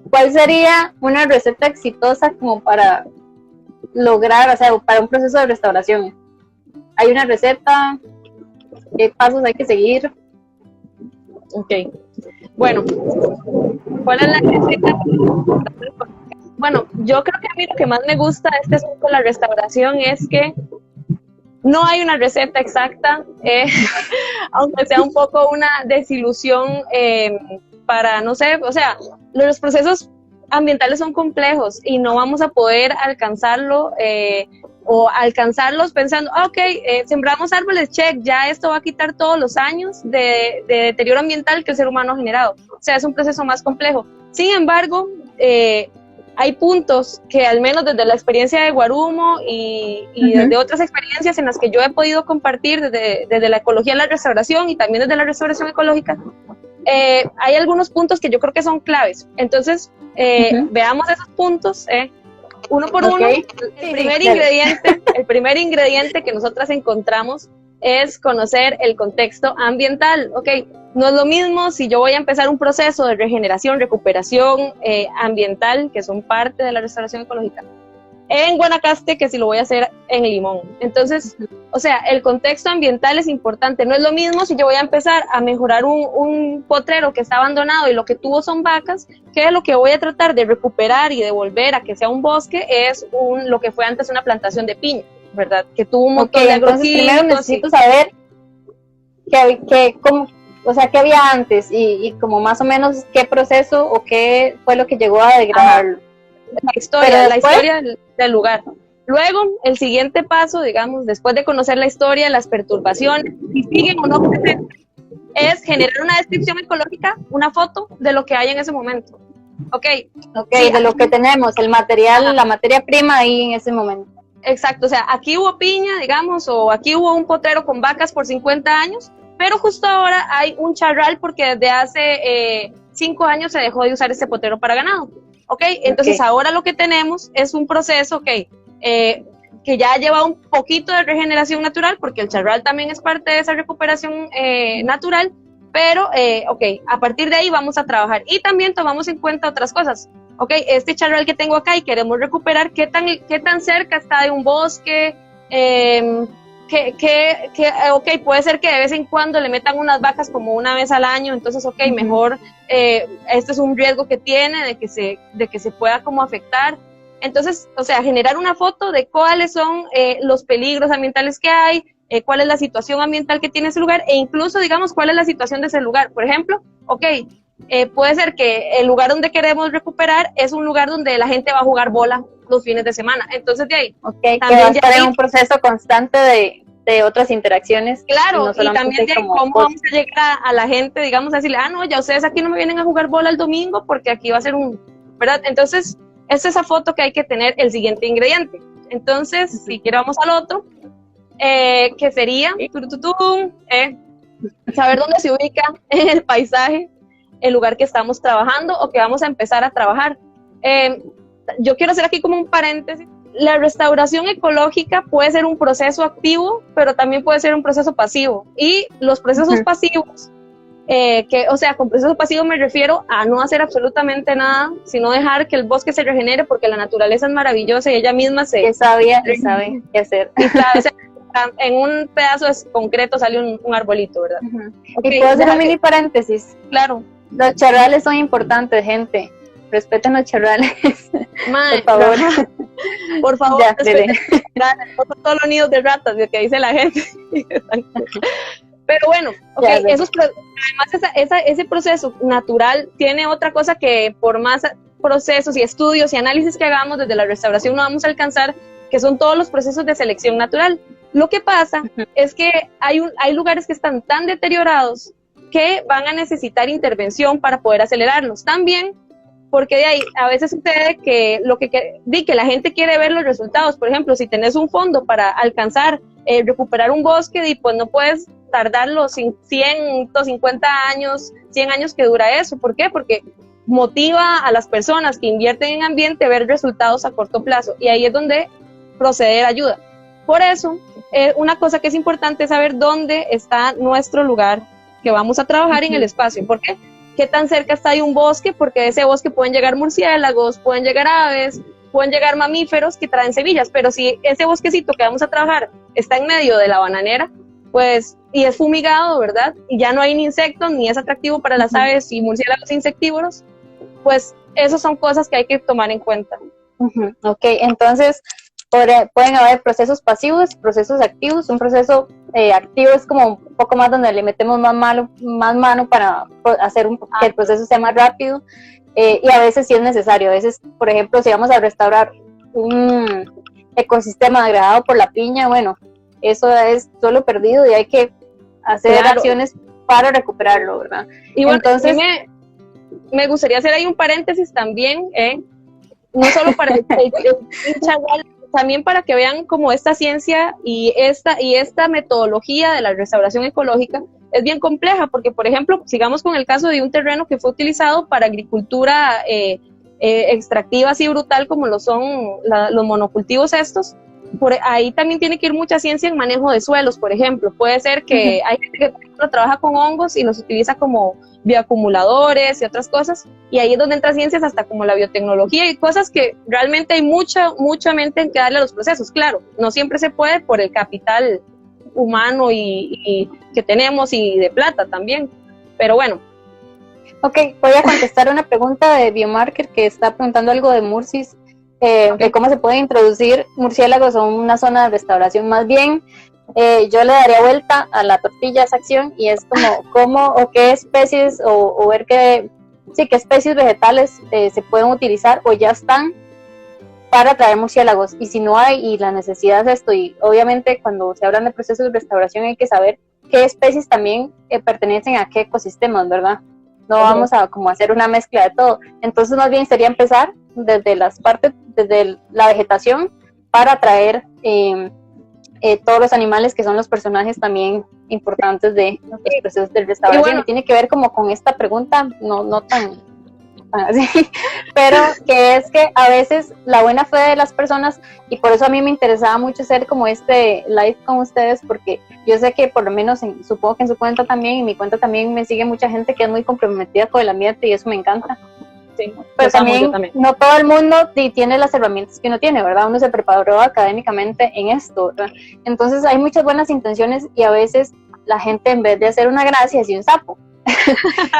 ¿Cuál sería una receta exitosa como para lograr, o sea, para un proceso de restauración? ¿Hay una receta? ¿Qué pasos hay que seguir? Ok. Bueno, ¿cuál es la receta? Bueno, yo creo que a mí lo que más me gusta de este asunto de la restauración es que no hay una receta exacta, aunque sea un poco una desilusión para, no sé, o sea, los procesos ambientales son complejos y no vamos a poder alcanzarlo o alcanzarlos pensando, sembramos árboles, check, ya esto va a quitar todos los años de deterioro ambiental que el ser humano ha generado. O sea, es un proceso más complejo. Sin embargo, hay puntos que al menos desde la experiencia de Guarumo y desde otras experiencias en las que yo he podido compartir desde la ecología de la restauración y también desde la restauración ecológica, hay algunos puntos que yo creo que son claves. Entonces, veamos esos puntos, uno por uno. El primer ingrediente que nosotras encontramos es conocer el contexto ambiental. No es lo mismo si yo voy a empezar un proceso de regeneración, recuperación ambiental, que son parte de la restauración ecológica, en Guanacaste, que si lo voy a hacer en Limón. Entonces, o sea, el contexto ambiental es importante. No es lo mismo si yo voy a empezar a mejorar un potrero que está abandonado y lo que tuvo son vacas, que lo que voy a tratar de recuperar y de volver a que sea un bosque es lo que fue antes una plantación de piña, ¿verdad? Que tuvo un montón de agroquímicos. Primero necesito saber qué había antes y como más o menos qué proceso o qué fue lo que llegó a degradarlo. La historia del lugar. Luego, el siguiente paso, digamos, después de conocer la historia, las perturbaciones, si siguen o no presentes, es generar una descripción ecológica, una foto de lo que hay en ese momento. Sí, de lo que tenemos, el material, la materia prima ahí en ese momento. Exacto, o sea, aquí hubo piña, digamos, o aquí hubo un potrero con vacas por 50 años, pero justo ahora hay un charral porque desde hace 5 años se dejó de usar ese potrero para ganado. Entonces ahora lo que tenemos es un proceso que ya lleva un poquito de regeneración natural, porque el charral también es parte de esa recuperación natural, pero a partir de ahí vamos a trabajar y también tomamos en cuenta otras cosas. Este charral que tengo acá y queremos recuperar, ¿qué tan cerca está de un bosque? Puede ser que de vez en cuando le metan unas vacas como una vez al año, entonces mejor, este es un riesgo que tiene de que se pueda como afectar. Entonces, o sea, generar una foto de cuáles son los peligros ambientales que hay, cuál es la situación ambiental que tiene ese lugar, e incluso, digamos, cuál es la situación de ese lugar. Por ejemplo, puede ser que el lugar donde queremos recuperar es un lugar donde la gente va a jugar bola los fines de semana. Entonces, de ahí. Que va a estar en un proceso constante de otras interacciones. Claro, y también de ahí cómo vamos a llegar a la gente, digamos, a decirle, no, ya ustedes aquí no me vienen a jugar bola el domingo porque aquí va a ser ¿verdad? Entonces, es esa foto que hay que tener, el siguiente ingrediente. Entonces, si quiero vamos al otro, que sería saber dónde se ubica en el paisaje el lugar que estamos trabajando o que vamos a empezar a trabajar. Yo quiero hacer aquí como un paréntesis. La restauración ecológica puede ser un proceso activo, pero también puede ser un proceso pasivo. Y los procesos pasivos, con procesos pasivos me refiero a no hacer absolutamente nada, sino dejar que el bosque se regenere, porque la naturaleza es maravillosa y ella misma sabe qué hacer. En un pedazo concreto sale un arbolito, ¿verdad? ¿Y puedo hacer un mini paréntesis? Claro. Los charrales son importantes, gente. Respeten los charrales. Por favor. Por favor, respeten los charrales. No son todos los nidos de ratas, lo que dice la gente. Pero bueno, además ese proceso natural tiene otra cosa que por más procesos y estudios y análisis que hagamos desde la restauración no vamos a alcanzar, que son todos los procesos de selección natural. Lo que pasa es que hay lugares que están tan deteriorados que van a necesitar intervención para poder acelerarlos. También porque de ahí a veces sucede que que la gente quiere ver los resultados. Por ejemplo, si tenés un fondo para alcanzar, recuperar un bosque, pues no puedes tardar los 150 años, 100 años que dura eso. ¿Por qué? Porque motiva a las personas que invierten en ambiente ver resultados a corto plazo. Y ahí es donde proceder ayuda. Por eso, una cosa que es importante es saber dónde está nuestro lugar que vamos a trabajar en el espacio. ¿Por qué? ¿Qué tan cerca está de un bosque? Porque de ese bosque pueden llegar murciélagos, pueden llegar aves, pueden llegar mamíferos que traen semillas, pero si ese bosquecito que vamos a trabajar está en medio de la bananera, pues, y es fumigado, ¿verdad? Y ya no hay ni insectos, ni es atractivo para las aves y murciélagos insectívoros, pues, esas son cosas que hay que tomar en cuenta. Ok, entonces, pueden haber procesos pasivos, procesos activos. Un proceso activo es como un poco más donde le metemos más mano para hacer que el proceso sea más rápido, y a veces sí es necesario. A veces, por ejemplo, si vamos a restaurar un ecosistema degradado por la piña, bueno, eso es solo perdido y hay que hacer acciones para recuperarlo, ¿verdad? Y bueno, entonces me gustaría hacer ahí un paréntesis también, no solo para el chagual, también para que vean cómo esta ciencia y esta metodología de la restauración ecológica es bien compleja, porque, por ejemplo, sigamos con el caso de un terreno que fue utilizado para agricultura extractiva así brutal, como lo son los monocultivos estos. Por ahí también tiene que ir mucha ciencia en manejo de suelos, por ejemplo. Puede ser que hay gente que, por ejemplo, trabaja con hongos y los utiliza como bioacumuladores y otras cosas, y ahí es donde entran ciencias hasta como la biotecnología y cosas que realmente hay mucha mente en que darle a los procesos. Claro, no siempre se puede por el capital humano y que tenemos y de plata también, pero bueno. Ok, voy a contestar una pregunta de Biomarker que está preguntando algo de Mursis, de cómo se pueden introducir murciélagos a una zona de restauración. Más bien, yo le daría vuelta a la tortilla esa acción, y es como cómo o qué especies o ver qué especies vegetales se pueden utilizar o ya están para atraer murciélagos, y si no hay y la necesidad es esto. Y obviamente cuando se hablan de procesos de restauración hay que saber qué especies también pertenecen a qué ecosistemas, ¿verdad? No vamos a como hacer una mezcla de todo. Entonces más bien sería empezar desde desde la vegetación para atraer todos los animales que son los personajes también importantes de los procesos de restauración. Y bueno, tiene que ver como con esta pregunta, no tan así, pero que es que a veces la buena fe de las personas, y por eso a mí me interesaba mucho hacer como este live con ustedes, porque yo sé que por lo menos supongo que en su cuenta también, y mi cuenta también, me sigue mucha gente que es muy comprometida con el ambiente y eso me encanta. Sí, pero también no todo el mundo tiene las herramientas que uno tiene, ¿verdad? Uno se preparó académicamente en esto, ¿verdad? Entonces hay muchas buenas intenciones y a veces la gente, en vez de hacer una gracia, hace un sapo.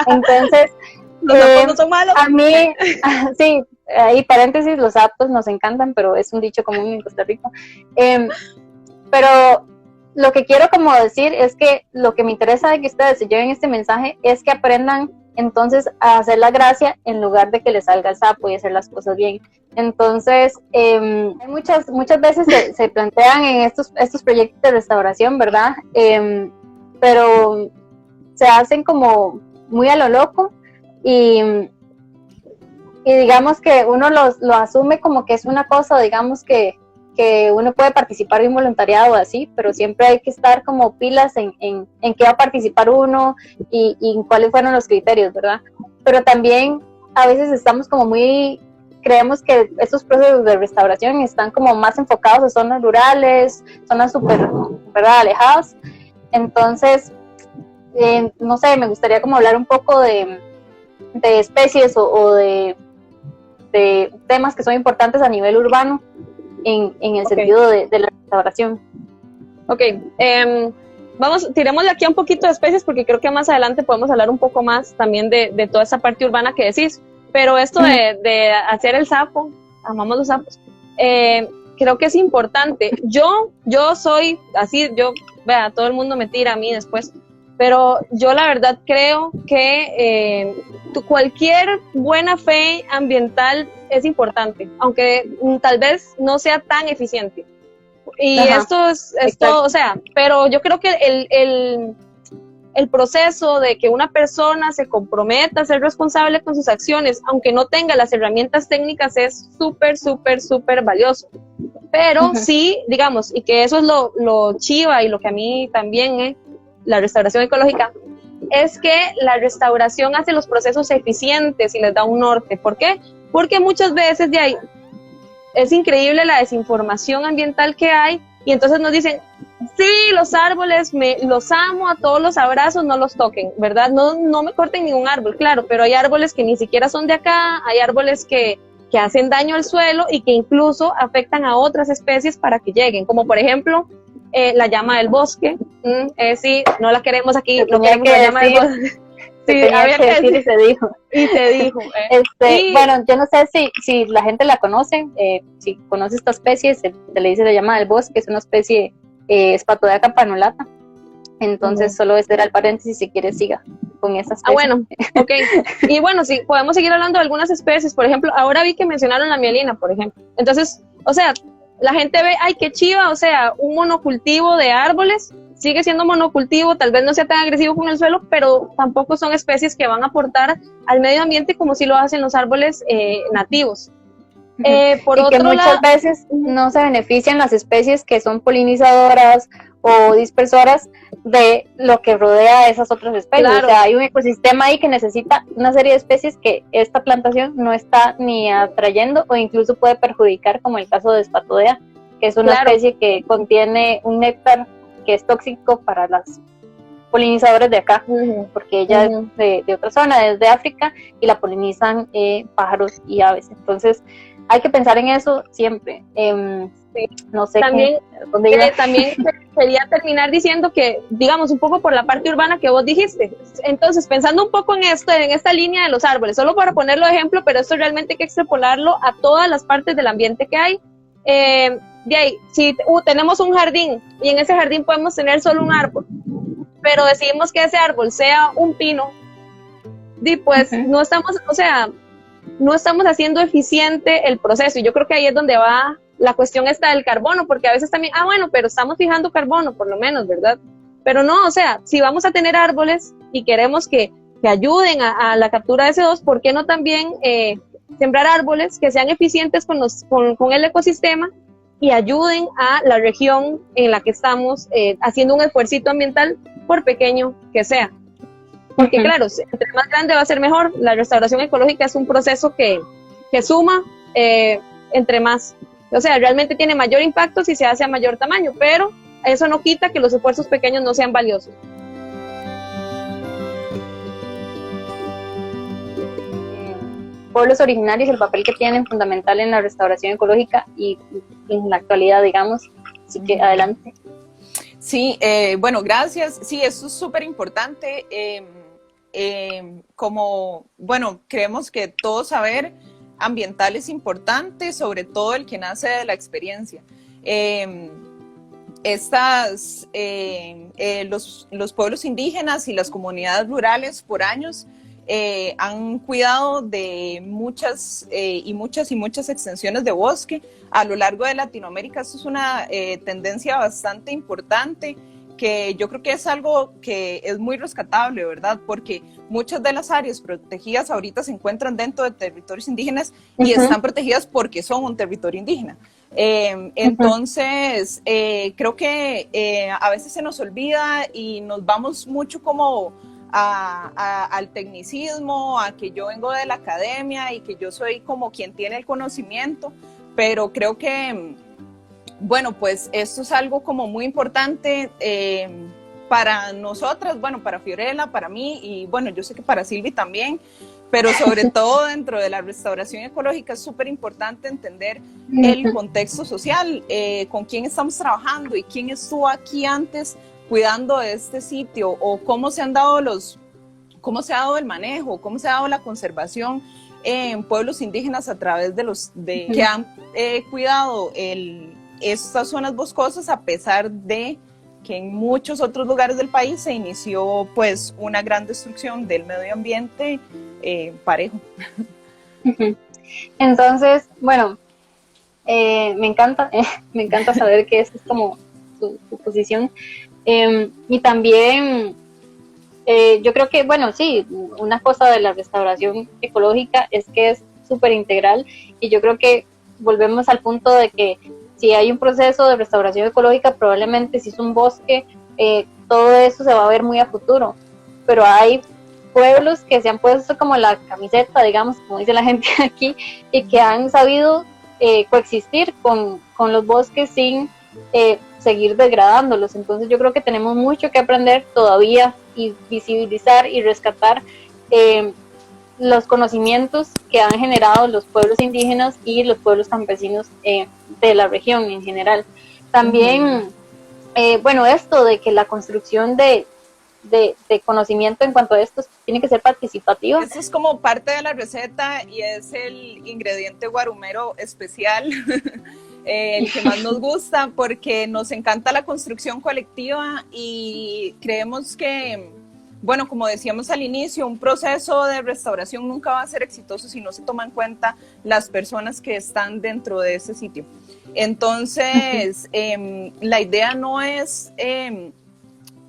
Entonces, los sapos no son malos. A mí, sí, ahí paréntesis, los sapos nos encantan, pero es un dicho común en Costa Rica. Pero lo que quiero como decir es que lo que me interesa de que ustedes se lleven este mensaje es que aprendan entonces a hacer la gracia en lugar de que les salga el sapo y hacer las cosas bien. Entonces, muchas veces se plantean en estos proyectos de restauración, ¿verdad? Pero se hacen como muy a lo loco, y digamos que uno lo asume como que es una cosa, digamos que uno puede participar en voluntariado o así, pero siempre hay que estar como pilas en qué va a participar uno y cuáles fueron los criterios, ¿verdad? Pero también a veces estamos como creemos que estos procesos de restauración están como más enfocados a zonas rurales, zonas súper, ¿verdad?, alejadas. Entonces, no sé, me gustaría como hablar un poco de especies o de temas que son importantes a nivel urbano en el sentido de la restauración. Ok, tirémosle aquí un poquito de especies porque creo que más adelante podemos hablar un poco más también de toda esa parte urbana que decís, pero esto de hacer el sapo, amamos los sapos, creo que es importante. Yo soy así, vea, todo el mundo me tira a mí después, pero yo la verdad creo que cualquier buena fe ambiental es importante, aunque tal vez no sea tan eficiente. Y esto es todo, o sea, pero yo creo que el proceso de que una persona se comprometa a ser responsable con sus acciones, aunque no tenga las herramientas técnicas, es súper, súper, súper valioso. Pero sí, digamos, y que eso es lo chiva y lo que a mí también la restauración ecológica, es que la restauración hace los procesos eficientes y les da un norte. ¿Por qué? Porque muchas veces es increíble la desinformación ambiental que hay, y entonces nos dicen, sí, los árboles, los amo, a todos los abrazos, no los toquen, ¿verdad? No me corten ningún árbol, claro, pero hay árboles que ni siquiera son de acá, hay árboles que hacen daño al suelo y que incluso afectan a otras especies para que lleguen, como por ejemplo la llama del bosque. Sí, no la queremos aquí, no queremos la llama del bosque. Sí, había que decir y se dijo. Y se dijo. Bueno, yo no sé si la gente la conoce, si conoce esta especie, se le dice la llama del bosque, es una especie Spathodea campanulata. Entonces, solo ese era el paréntesis, si quiere siga con esa especie. Bueno, ok. Y bueno, sí, podemos seguir hablando de algunas especies. Por ejemplo, ahora vi que mencionaron la mielina, por ejemplo. Entonces, o sea, la gente ve, ay, qué chiva, o sea, un monocultivo de árboles, sigue siendo monocultivo, tal vez no sea tan agresivo con el suelo, pero tampoco son especies que van a aportar al medio ambiente como si lo hacen los árboles nativos. Por y que muchas veces no se benefician las especies que son polinizadoras o dispersoras de lo que rodea a esas otras especies. Claro. O sea, hay un ecosistema ahí que necesita una serie de especies que esta plantación no está ni atrayendo o incluso puede perjudicar, como el caso de Spathodea, que es una especie que contiene un néctar que es tóxico para las polinizadores de acá, porque ella es de otra zona, es de África, y la polinizan pájaros y aves. Entonces, hay que pensar en eso siempre. No sé también, también quería terminar diciendo que, digamos, un poco por la parte urbana que vos dijiste. Entonces, pensando un poco en esto, en esta línea de los árboles, solo para ponerlo de ejemplo, pero esto realmente hay que extrapolarlo a todas las partes del ambiente que hay. De ahí, si tenemos un jardín y en ese jardín podemos tener solo un árbol, pero decidimos que ese árbol sea un pino, y pues no estamos, o sea, no estamos haciendo eficiente el proceso, y yo creo que ahí es donde va la cuestión esta del carbono, porque a veces también, bueno, pero estamos fijando carbono, por lo menos, ¿verdad? Pero no, o sea, si vamos a tener árboles y queremos que ayuden a la captura de CO2, ¿por qué no también sembrar árboles que sean eficientes con el ecosistema y ayuden a la región en la que estamos haciendo un esfuercito ambiental, por pequeño que sea? Porque claro, entre más grande va a ser mejor. La restauración ecológica es un proceso que suma entre más. O sea, realmente tiene mayor impacto si se hace a mayor tamaño, pero eso no quita que los esfuerzos pequeños no sean valiosos. Pueblos originarios, el papel que tienen fundamental en la restauración ecológica y en la actualidad, digamos. Así que adelante. Sí, bueno, gracias. Sí, eso es súper importante. Como, bueno, creemos que todo saber ambiental es importante, sobre todo el que nace de la experiencia. Los pueblos indígenas y las comunidades rurales por años han cuidado de muchas extensiones de bosque a lo largo de Latinoamérica. Esto es una tendencia bastante importante, que yo creo que es algo que es muy rescatable, ¿verdad? Porque muchas de las áreas protegidas ahorita se encuentran dentro de territorios indígenas y están protegidas porque son un territorio indígena. Entonces, creo que a veces se nos olvida y nos vamos mucho como al tecnicismo, a que yo vengo de la academia y que yo soy como quien tiene el conocimiento, pero creo que, bueno, pues esto es algo como muy importante para nosotras, bueno, para Fiorella, para mí y bueno, yo sé que para Silvi también, pero sobre todo dentro de la restauración ecológica es súper importante entender el contexto social, con quién estamos trabajando y quién estuvo aquí antes cuidando de este sitio, o cómo se ha dado el manejo, cómo se ha dado la conservación en pueblos indígenas a través de que han cuidado estas zonas boscosas, a pesar de que en muchos otros lugares del país se inició pues una gran destrucción del medio ambiente parejo. Entonces, bueno, me encanta saber que esa es como su posición. Y también yo creo que, bueno, sí, una cosa de la restauración ecológica es que es súper integral, y yo creo que volvemos al punto de que si hay un proceso de restauración ecológica, probablemente si es un bosque, todo eso se va a ver muy a futuro, pero hay pueblos que se han puesto como la camiseta, digamos, como dice la gente aquí, y que han sabido coexistir con los bosques sin seguir degradándolos. Entonces yo creo que tenemos mucho que aprender todavía y visibilizar y rescatar los conocimientos que han generado los pueblos indígenas y los pueblos campesinos de la región en general. También, bueno, esto de que la construcción de conocimiento en cuanto a esto tiene que ser participativa. Eso es como parte de la receta y es el ingrediente guarumero especial, el que más nos gusta, porque nos encanta la construcción colectiva y creemos que, bueno, como decíamos al inicio, un proceso de restauración nunca va a ser exitoso si no se toman en cuenta las personas que están dentro de ese sitio. Entonces, la idea no es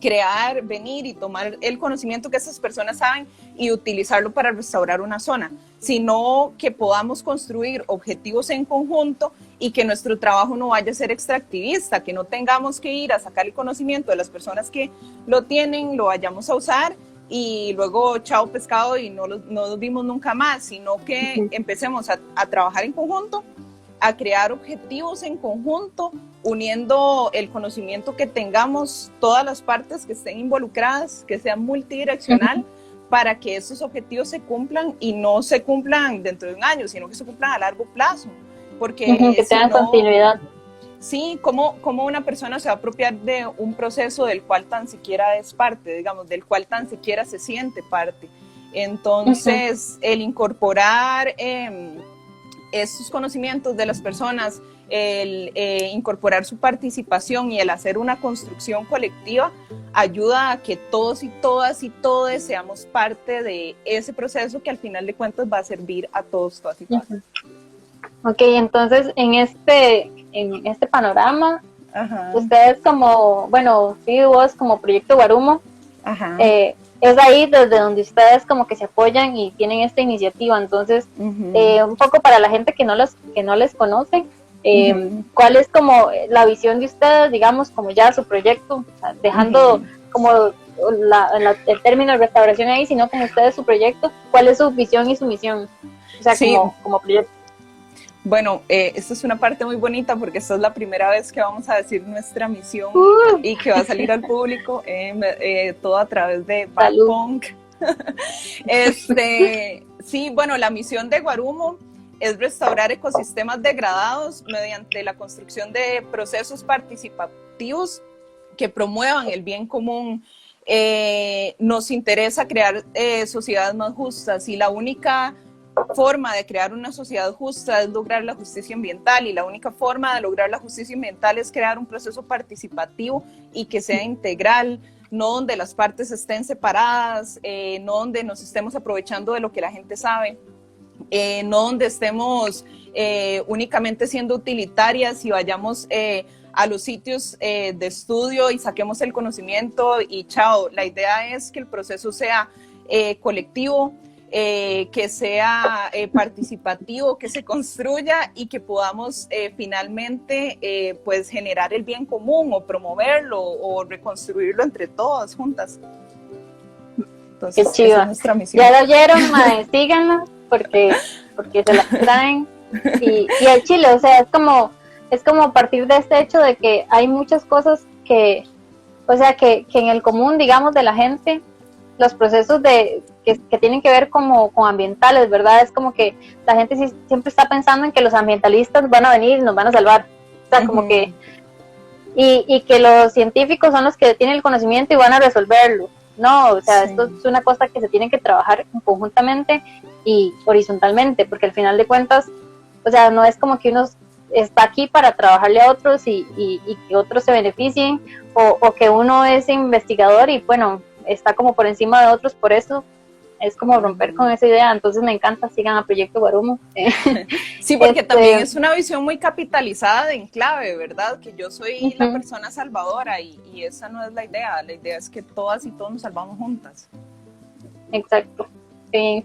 crear, venir y tomar el conocimiento que esas personas saben y utilizarlo para restaurar una zona, sino que podamos construir objetivos en conjunto y que nuestro trabajo no vaya a ser extractivista, que no tengamos que ir a sacar el conocimiento de las personas que lo tienen, lo vayamos a usar y luego chao pescado y no nos vimos nunca más, sino que empecemos a trabajar en conjunto, a crear objetivos en conjunto, uniendo el conocimiento que tengamos, todas las partes que estén involucradas, que sea multidireccional, para que esos objetivos se cumplan y no se cumplan dentro de un año, sino que se cumplan a largo plazo. Porque que tengan continuidad. Sí, ¿cómo una persona se va a apropiar de un proceso del cual tan siquiera es parte, digamos, del cual tan siquiera se siente parte? Entonces, el incorporar esos conocimientos de las personas, el incorporar su participación y el hacer una construcción colectiva ayuda a que todos y todas y todos seamos parte de ese proceso que al final de cuentas va a servir a todos, todas y todas. Ok, entonces en este panorama, ustedes como, bueno, sí, vos como Proyecto Guarumo, es ahí desde donde ustedes como que se apoyan y tienen esta iniciativa. Entonces, un poco para la gente que no les conoce, ¿cuál es como la visión de ustedes, digamos, como ya su proyecto, o sea, dejando como el término de restauración ahí, sino como ustedes su proyecto, ¿cuál es su visión y su misión? O sea, sí, como proyecto. Bueno, esta es una parte muy bonita porque esta es la primera vez que vamos a decir nuestra misión y que va a salir al público, todo a través de Bad Punk. Sí, bueno, la misión de Guarumo es restaurar ecosistemas degradados mediante la construcción de procesos participativos que promuevan el bien común. Nos interesa crear sociedades más justas y la única forma de crear una sociedad justa es lograr la justicia ambiental y la única forma de lograr la justicia ambiental es crear un proceso participativo y que sea integral, no donde las partes estén separadas, no donde nos estemos aprovechando de lo que la gente sabe, no donde estemos únicamente siendo utilitarias y vayamos a los sitios de estudio y saquemos el conocimiento y chao. La idea es que el proceso sea colectivo, que sea participativo, que se construya y que podamos finalmente pues generar el bien común o promoverlo o reconstruirlo entre todas juntas. Entonces, qué chiva. Esa es nuestra misión. Ya lo oyeron, mae, síganla porque se las traen y el chile, o sea, es como partir de este hecho de que hay muchas cosas que en el común, digamos, de la gente, los procesos que tienen que ver como con ambientales, ¿verdad? Es como que la gente siempre está pensando en que los ambientalistas van a venir y nos van a salvar. O sea, como que... Y que los científicos son los que tienen el conocimiento y van a resolverlo. No, o sea, esto es una cosa que se tiene que trabajar conjuntamente y horizontalmente, porque al final de cuentas, o sea, no es como que uno está aquí para trabajarle a otros y que otros se beneficien, o que uno es investigador y, bueno, está como por encima de otros, por eso es como romper con esa idea. Entonces me encanta, sigan a Proyecto Guarumo. Sí, porque también es una visión muy capitalizada de enclave, ¿verdad? Que yo soy la persona salvadora y esa no es la idea es que todas y todos nos salvamos juntas. Exacto. Sí.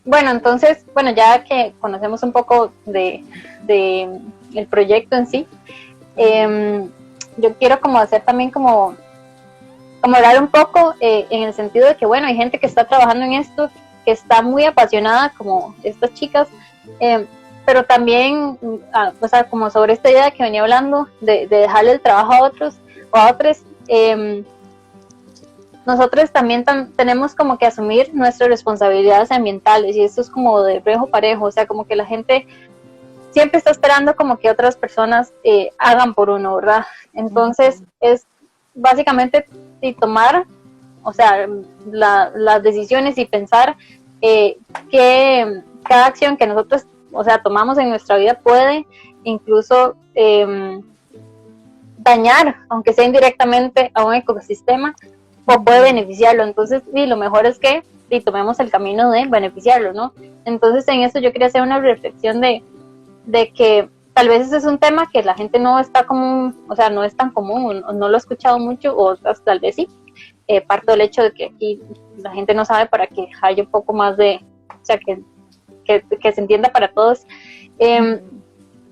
Bueno, entonces, ya que conocemos un poco de el proyecto en sí, yo quiero como hacer también como hablar un poco en el sentido de que, bueno, hay gente que está trabajando en esto, que está muy apasionada, como estas chicas, pero también, o sea, como sobre esta idea que venía hablando, de dejarle el trabajo a otros o a otros, nosotros también tenemos como que asumir nuestras responsabilidades ambientales, y esto es como de rejo parejo, o sea, como que la gente siempre está esperando como que otras personas hagan por uno, ¿verdad? Entonces, es básicamente tomar, o sea, las decisiones y pensar que cada acción que nosotros, o sea, tomamos en nuestra vida puede incluso dañar, aunque sea indirectamente, a un ecosistema, o puede beneficiarlo. Entonces, sí, lo mejor es que tomemos el camino de beneficiarlo, ¿no? Entonces, en eso yo quería hacer una reflexión de que tal vez ese es un tema que la gente no está común, o sea, no es tan común, o no lo ha escuchado mucho, o tal vez sí, parte del hecho de que aquí la gente no sabe, para que haya un poco más de, o sea, que se entienda para todos, que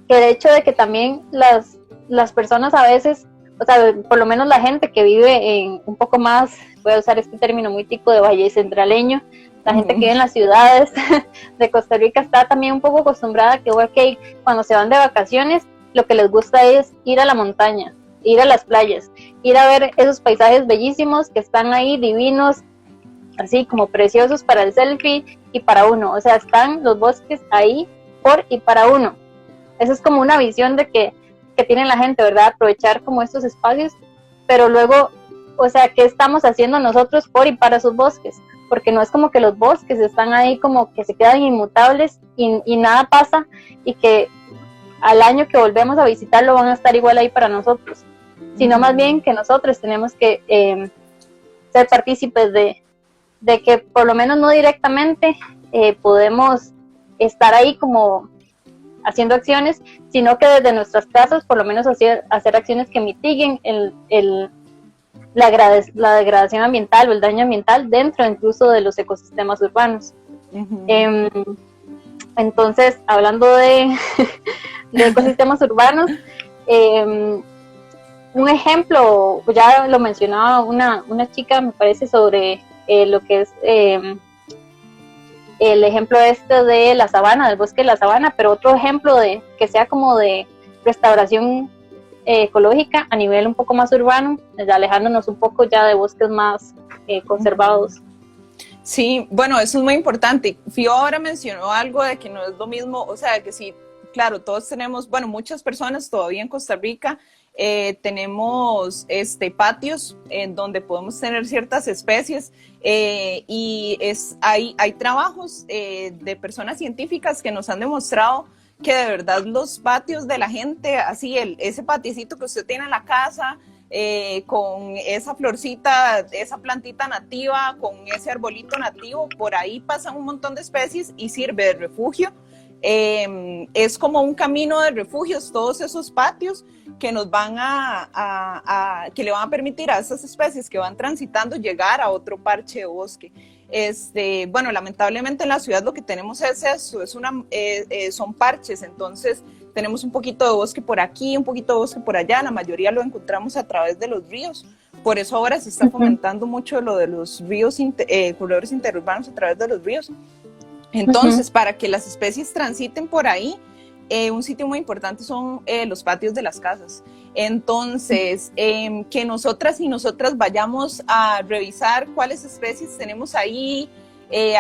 el hecho de que también las personas a veces, o sea, por lo menos la gente que vive en un poco más, voy a usar este término muy tico de valle centraleño, la gente que vive en las ciudades de Costa Rica está también un poco acostumbrada a que, ok, cuando se van de vacaciones, lo que les gusta es ir a la montaña, ir a las playas, ir a ver esos paisajes bellísimos que están ahí, divinos, así como preciosos para el selfie y para uno. O sea, están los bosques ahí por y para uno. Esa es como una visión de que tiene la gente, ¿verdad? Aprovechar como estos espacios, pero luego, o sea, ¿qué estamos haciendo nosotros por y para sus bosques? Porque no es como que los bosques están ahí como que se quedan inmutables y nada pasa, y que al año que volvemos a visitarlo van a estar igual ahí para nosotros, sino más bien que nosotros tenemos que ser partícipes de que por lo menos no directamente podemos estar ahí como haciendo acciones, sino que desde nuestras casas por lo menos hacer acciones que mitiguen la degradación ambiental o el daño ambiental dentro incluso de los ecosistemas urbanos. Entonces, hablando de ecosistemas urbanos, un ejemplo, ya lo mencionaba una chica, me parece, sobre lo que es el ejemplo de la sabana, del bosque de la sabana, pero otro ejemplo de que sea como de restauración ecológica a nivel un poco más urbano, alejándonos un poco ya de bosques más conservados. Sí, bueno, eso es muy importante. Fío ahora mencionó algo de que no es lo mismo, o sea, que sí, claro, todos tenemos, bueno, muchas personas todavía en Costa Rica tenemos patios en donde podemos tener ciertas especies y hay trabajos de personas científicas que nos han demostrado que de verdad los patios de la gente, así ese patiecito que usted tiene en la casa, con esa florcita, esa plantita nativa, con ese arbolito nativo, por ahí pasan un montón de especies y sirve de refugio. Es como un camino de refugios, todos esos patios que nos van que le van a permitir a esas especies que van transitando llegar a otro parche de bosque. Bueno, lamentablemente en la ciudad lo que tenemos es eso, son parches, entonces tenemos un poquito de bosque por aquí, un poquito de bosque por allá, la mayoría lo encontramos a través de los ríos, por eso ahora se está fomentando mucho lo de los ríos, corredores interurbanos a través de los ríos. Entonces, para que las especies transiten por ahí, un sitio muy importante son los patios de las casas. Entonces, que nosotras y nosotras vayamos a revisar cuáles especies tenemos ahí,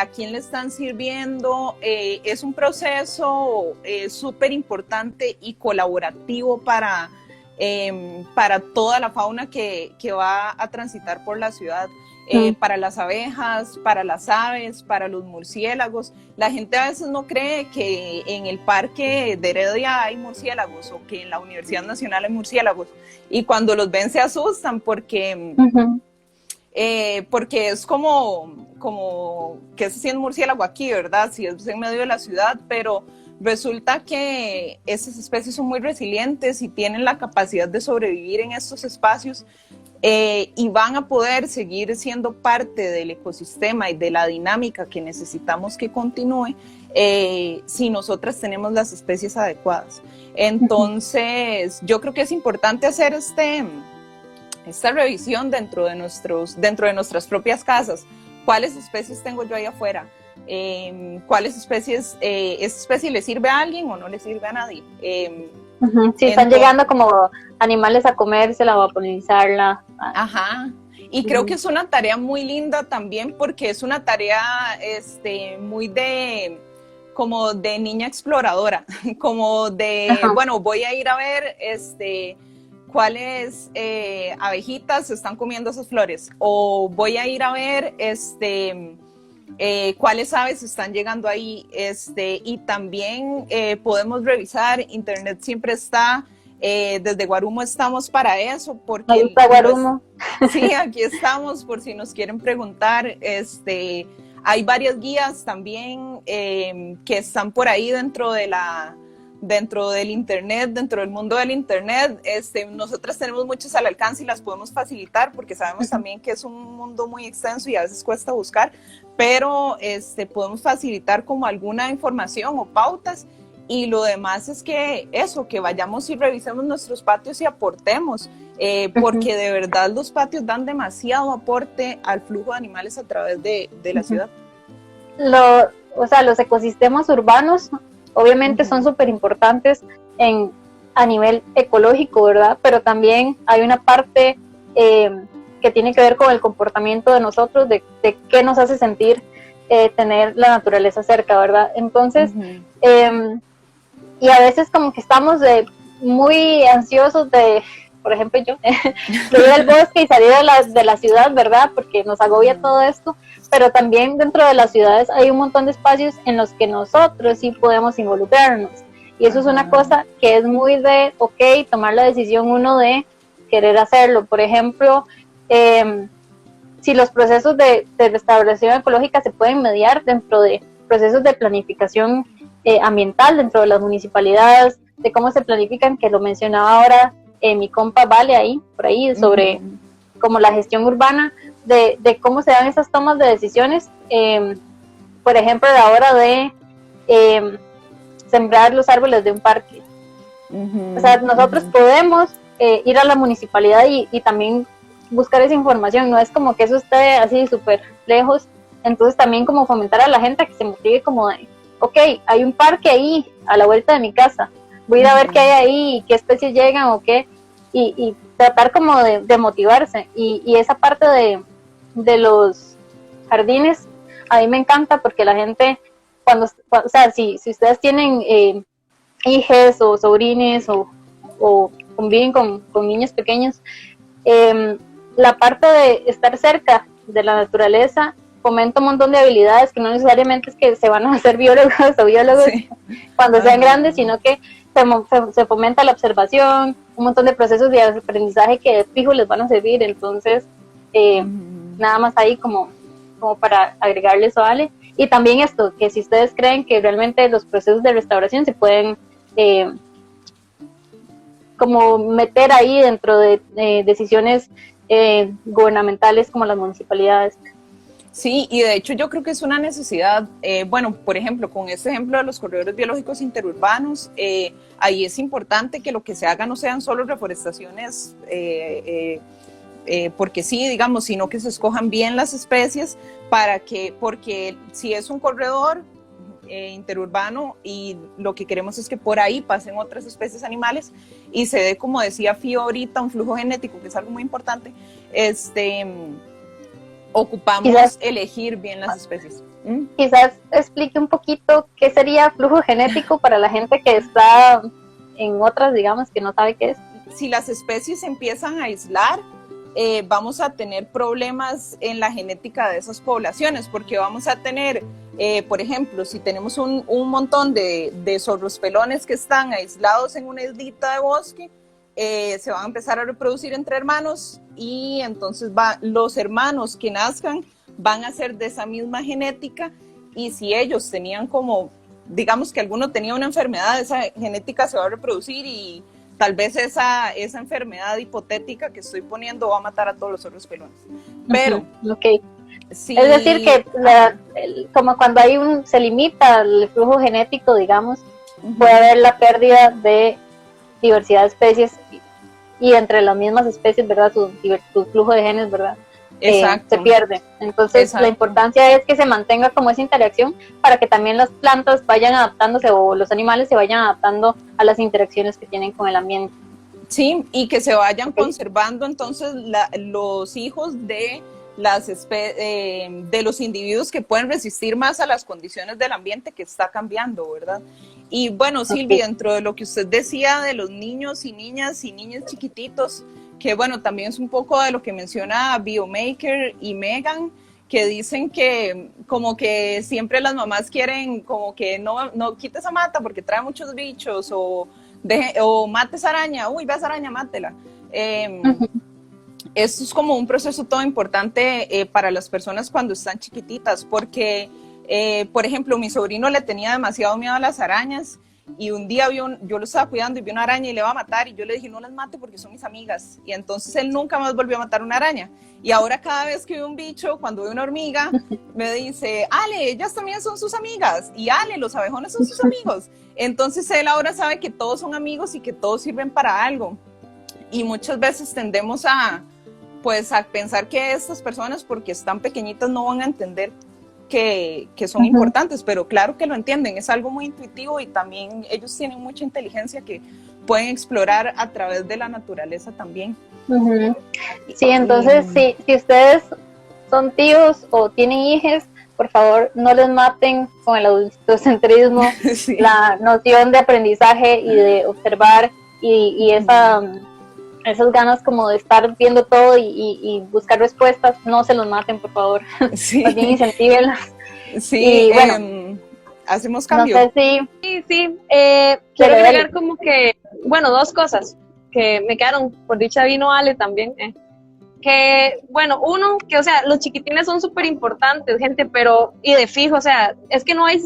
a quién le están sirviendo, es un proceso súper importante y colaborativo para toda la fauna que va a transitar por la ciudad. Para las abejas, para las aves, para los murciélagos. La gente a veces no cree que en el parque de Heredia hay murciélagos o que en la Universidad Nacional hay murciélagos. Y cuando los ven se asustan porque es como que se siente murciélago aquí, ¿verdad? Si es en medio de la ciudad, pero resulta que esas especies son muy resilientes y tienen la capacidad de sobrevivir en estos espacios. Y van a poder seguir siendo parte del ecosistema y de la dinámica que necesitamos que continúe si nosotras tenemos las especies adecuadas. Entonces, yo creo que es importante hacer esta revisión dentro de nuestras propias casas. ¿Cuáles especies tengo yo ahí afuera? cuáles especies, esta especie le sirve a alguien o no le sirve a nadie. Sí, están llegando como animales a comérsela o a polinizarla. Ajá. Y creo que es una tarea muy linda también porque es una tarea muy como de niña exploradora, como de, bueno, voy a ir a ver cuáles abejitas están comiendo esas flores, o voy a ir a ver cuáles aves están llegando ahí, y también podemos revisar, internet siempre está, desde Guarumo estamos para eso, porque ahí está Guarumo. Sí, aquí estamos por si nos quieren preguntar, hay varias guías también que están por ahí dentro del internet, dentro del mundo del internet. Nosotras tenemos muchas al alcance y las podemos facilitar porque sabemos también que es un mundo muy extenso y a veces cuesta buscar, pero podemos facilitar como alguna información o pautas. Y lo demás es que que vayamos y revisemos nuestros patios y aportemos, porque de verdad los patios dan demasiado aporte al flujo de animales a través de la ciudad. Los ecosistemas urbanos obviamente son súper importantes a nivel ecológico, ¿verdad? Pero también hay una parte que tiene que ver con el comportamiento de nosotros, de qué nos hace sentir tener la naturaleza cerca, ¿verdad? Entonces, y a veces como que estamos muy ansiosos por ejemplo yo, de ir al bosque y salir de la ciudad, ¿verdad? Porque nos agobia todo esto, pero también dentro de las ciudades hay un montón de espacios en los que nosotros sí podemos involucrarnos. Y eso es una cosa que es muy tomar la decisión uno de querer hacerlo. Por ejemplo, si los procesos de restauración ecológica se pueden mediar dentro de procesos de planificación ambiental dentro de las municipalidades, de cómo se planifican, que lo mencionaba ahora mi compa Vale por ahí, sobre como la gestión urbana, de cómo se dan esas tomas de decisiones, por ejemplo, a la hora de sembrar los árboles de un parque. O sea, nosotros podemos ir a la municipalidad y también buscar esa información, no es como que eso esté así súper lejos, entonces también como fomentar a la gente a que se motive como de, ok, hay un parque ahí a la vuelta de mi casa, voy a ir a ver qué hay ahí y qué especies llegan o qué, y tratar como de motivarse, y esa parte de los jardines a mí me encanta porque la gente o sea, si ustedes tienen hijes o sobrines o conviven con niños pequeños, la parte de estar cerca de la naturaleza fomenta un montón de habilidades que no necesariamente es que se van a hacer biólogos o biólogos cuando sean grandes, sino que se fomenta la observación, un montón de procesos de aprendizaje que de fijo les van a servir. Entonces, nada más ahí como para agregarle eso, Ale. Y también esto, que si ustedes creen que realmente los procesos de restauración se pueden como meter ahí dentro de decisiones gubernamentales como las municipalidades. Sí, y de hecho yo creo que es una necesidad, bueno, por ejemplo, con este ejemplo de los corredores biológicos interurbanos, ahí es importante que lo que se haga no sean solo reforestaciones, porque sí, digamos, sino que se escojan bien las especies porque si es un corredor interurbano y lo que queremos es que por ahí pasen otras especies animales y se dé, como decía Fío ahorita, un flujo genético, que es algo muy importante, ocupamos elegir bien las especies. Quizás explique un poquito qué sería flujo genético para la gente que está en otras, digamos, que no sabe qué es. Si las especies empiezan a aislar, vamos a tener problemas en la genética de esas poblaciones, porque vamos a tener, por ejemplo, si tenemos un montón de zorros pelones que están aislados en una islita de bosque, se van a empezar a reproducir entre hermanos y entonces los hermanos que nazcan van a ser de esa misma genética, y si ellos tenían como, digamos que alguno tenía una enfermedad, esa genética se va a reproducir y tal vez esa enfermedad hipotética que estoy poniendo va a matar a todos los zorros pelones. Pero, sí, es decir, que como cuando se limita el flujo genético, digamos, puede haber la pérdida de diversidad de especies y entre las mismas especies, ¿verdad? Tu flujo de genes, ¿verdad? se pierde. Entonces Exacto. la importancia es que se mantenga como esa interacción para que también las plantas vayan adaptándose o los animales se vayan adaptando a las interacciones que tienen con el ambiente. Sí, y que se vayan conservando entonces los hijos de de los individuos que pueden resistir más a las condiciones del ambiente que está cambiando, ¿verdad? Y bueno, Silvia, dentro de lo que usted decía de los niños y niñas chiquititos, que bueno, también es un poco de lo que menciona Biomaker y Megan, que dicen que como que siempre las mamás quieren como que no quite esa mata porque trae muchos bichos o mate esa araña, uy, ve esa araña, mátela. Esto es como un proceso todo importante para las personas cuando están chiquititas, porque, por ejemplo, mi sobrino le tenía demasiado miedo a las arañas y un día yo lo estaba cuidando y vi una araña y le iba a matar y yo le dije, no las mate porque son mis amigas. Y entonces él nunca más volvió a matar una araña. Y ahora cada vez que ve un bicho, cuando ve una hormiga, me dice, Ale, ellas también son sus amigas. Y Ale, los abejones son sus amigos. Entonces él ahora sabe que todos son amigos y que todos sirven para algo. Y muchas veces tendemos a pensar que estas personas, porque están pequeñitas, no van a entender que son importantes, pero claro que lo entienden, es algo muy intuitivo y también ellos tienen mucha inteligencia que pueden explorar a través de la naturaleza también. Sí, entonces si ustedes son tíos o tienen hijos, por favor no les maten con el adultocentrismo, sí. La noción de aprendizaje y de observar y esas ganas como de estar viendo todo y buscar respuestas, no se los maten, por favor. Sí. También incentívenlas. Sí, y, bueno, hacemos cambio. No sé si... Sí. Quiero agregar como que, bueno, dos cosas que me quedaron, por dicha vino Ale también, que, bueno, uno, que, o sea, los chiquitines son súper importantes, gente, pero, y de fijo, o sea, es que no hay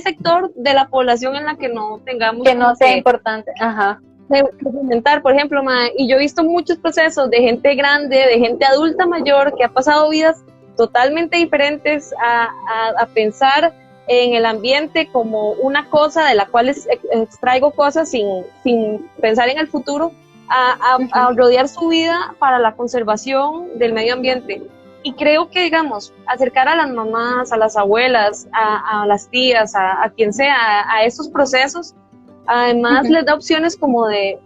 sector de la población en la que no tengamos... Que no sea importante, ajá. De comentar, por ejemplo, y yo he visto muchos procesos de gente grande, de gente adulta mayor que ha pasado vidas totalmente diferentes a pensar en el ambiente como una cosa de la cual extraigo cosas sin pensar en el futuro, a rodear su vida para la conservación del medio ambiente. Y creo que, digamos, acercar a las mamás, a las abuelas, a las tías, a quien sea, a estos procesos, además les da opciones como de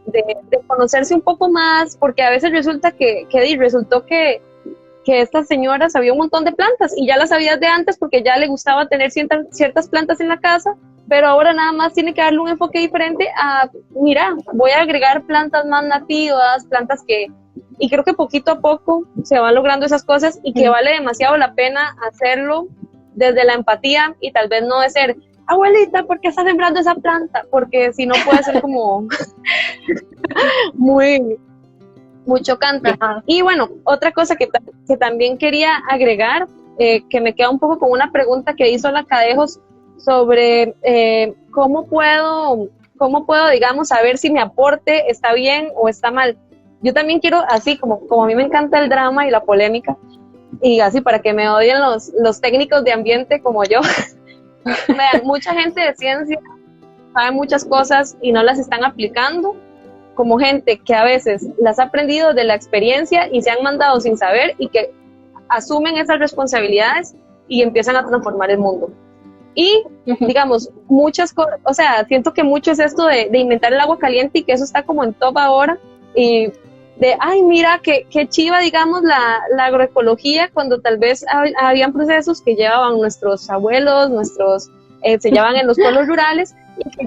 conocerse un poco más, porque a veces resultó que esta señora sabía un montón de plantas y ya las sabía de antes porque ya le gustaba tener ciertas plantas en la casa, pero ahora nada más tiene que darle un enfoque diferente a, mira, voy a agregar plantas más nativas, y creo que poquito a poco se van logrando esas cosas y que vale demasiado la pena hacerlo desde la empatía y tal vez no de ser, abuelita, ¿por qué está sembrando esa planta? Porque si no puede ser como muy chocante. Ajá. Y bueno, otra cosa que también quería agregar, que me queda un poco con una pregunta que hizo la Cadejos sobre cómo puedo, digamos, saber si mi aporte está bien o está mal. Yo también quiero, así como a mí me encanta el drama y la polémica, y así para que me odien los técnicos de ambiente como yo, vean, mucha gente de ciencia sabe muchas cosas y no las están aplicando, como gente que a veces las ha aprendido de la experiencia y se han mandado sin saber y que asumen esas responsabilidades y empiezan a transformar el mundo. Y, digamos, muchas cosas, o sea, siento que mucho es esto de inventar el agua caliente y que eso está como en top ahora, y de, ay, mira, qué chiva, digamos, la agroecología, cuando tal vez habían procesos que llevaban nuestros abuelos, se llevaban en los pueblos rurales, y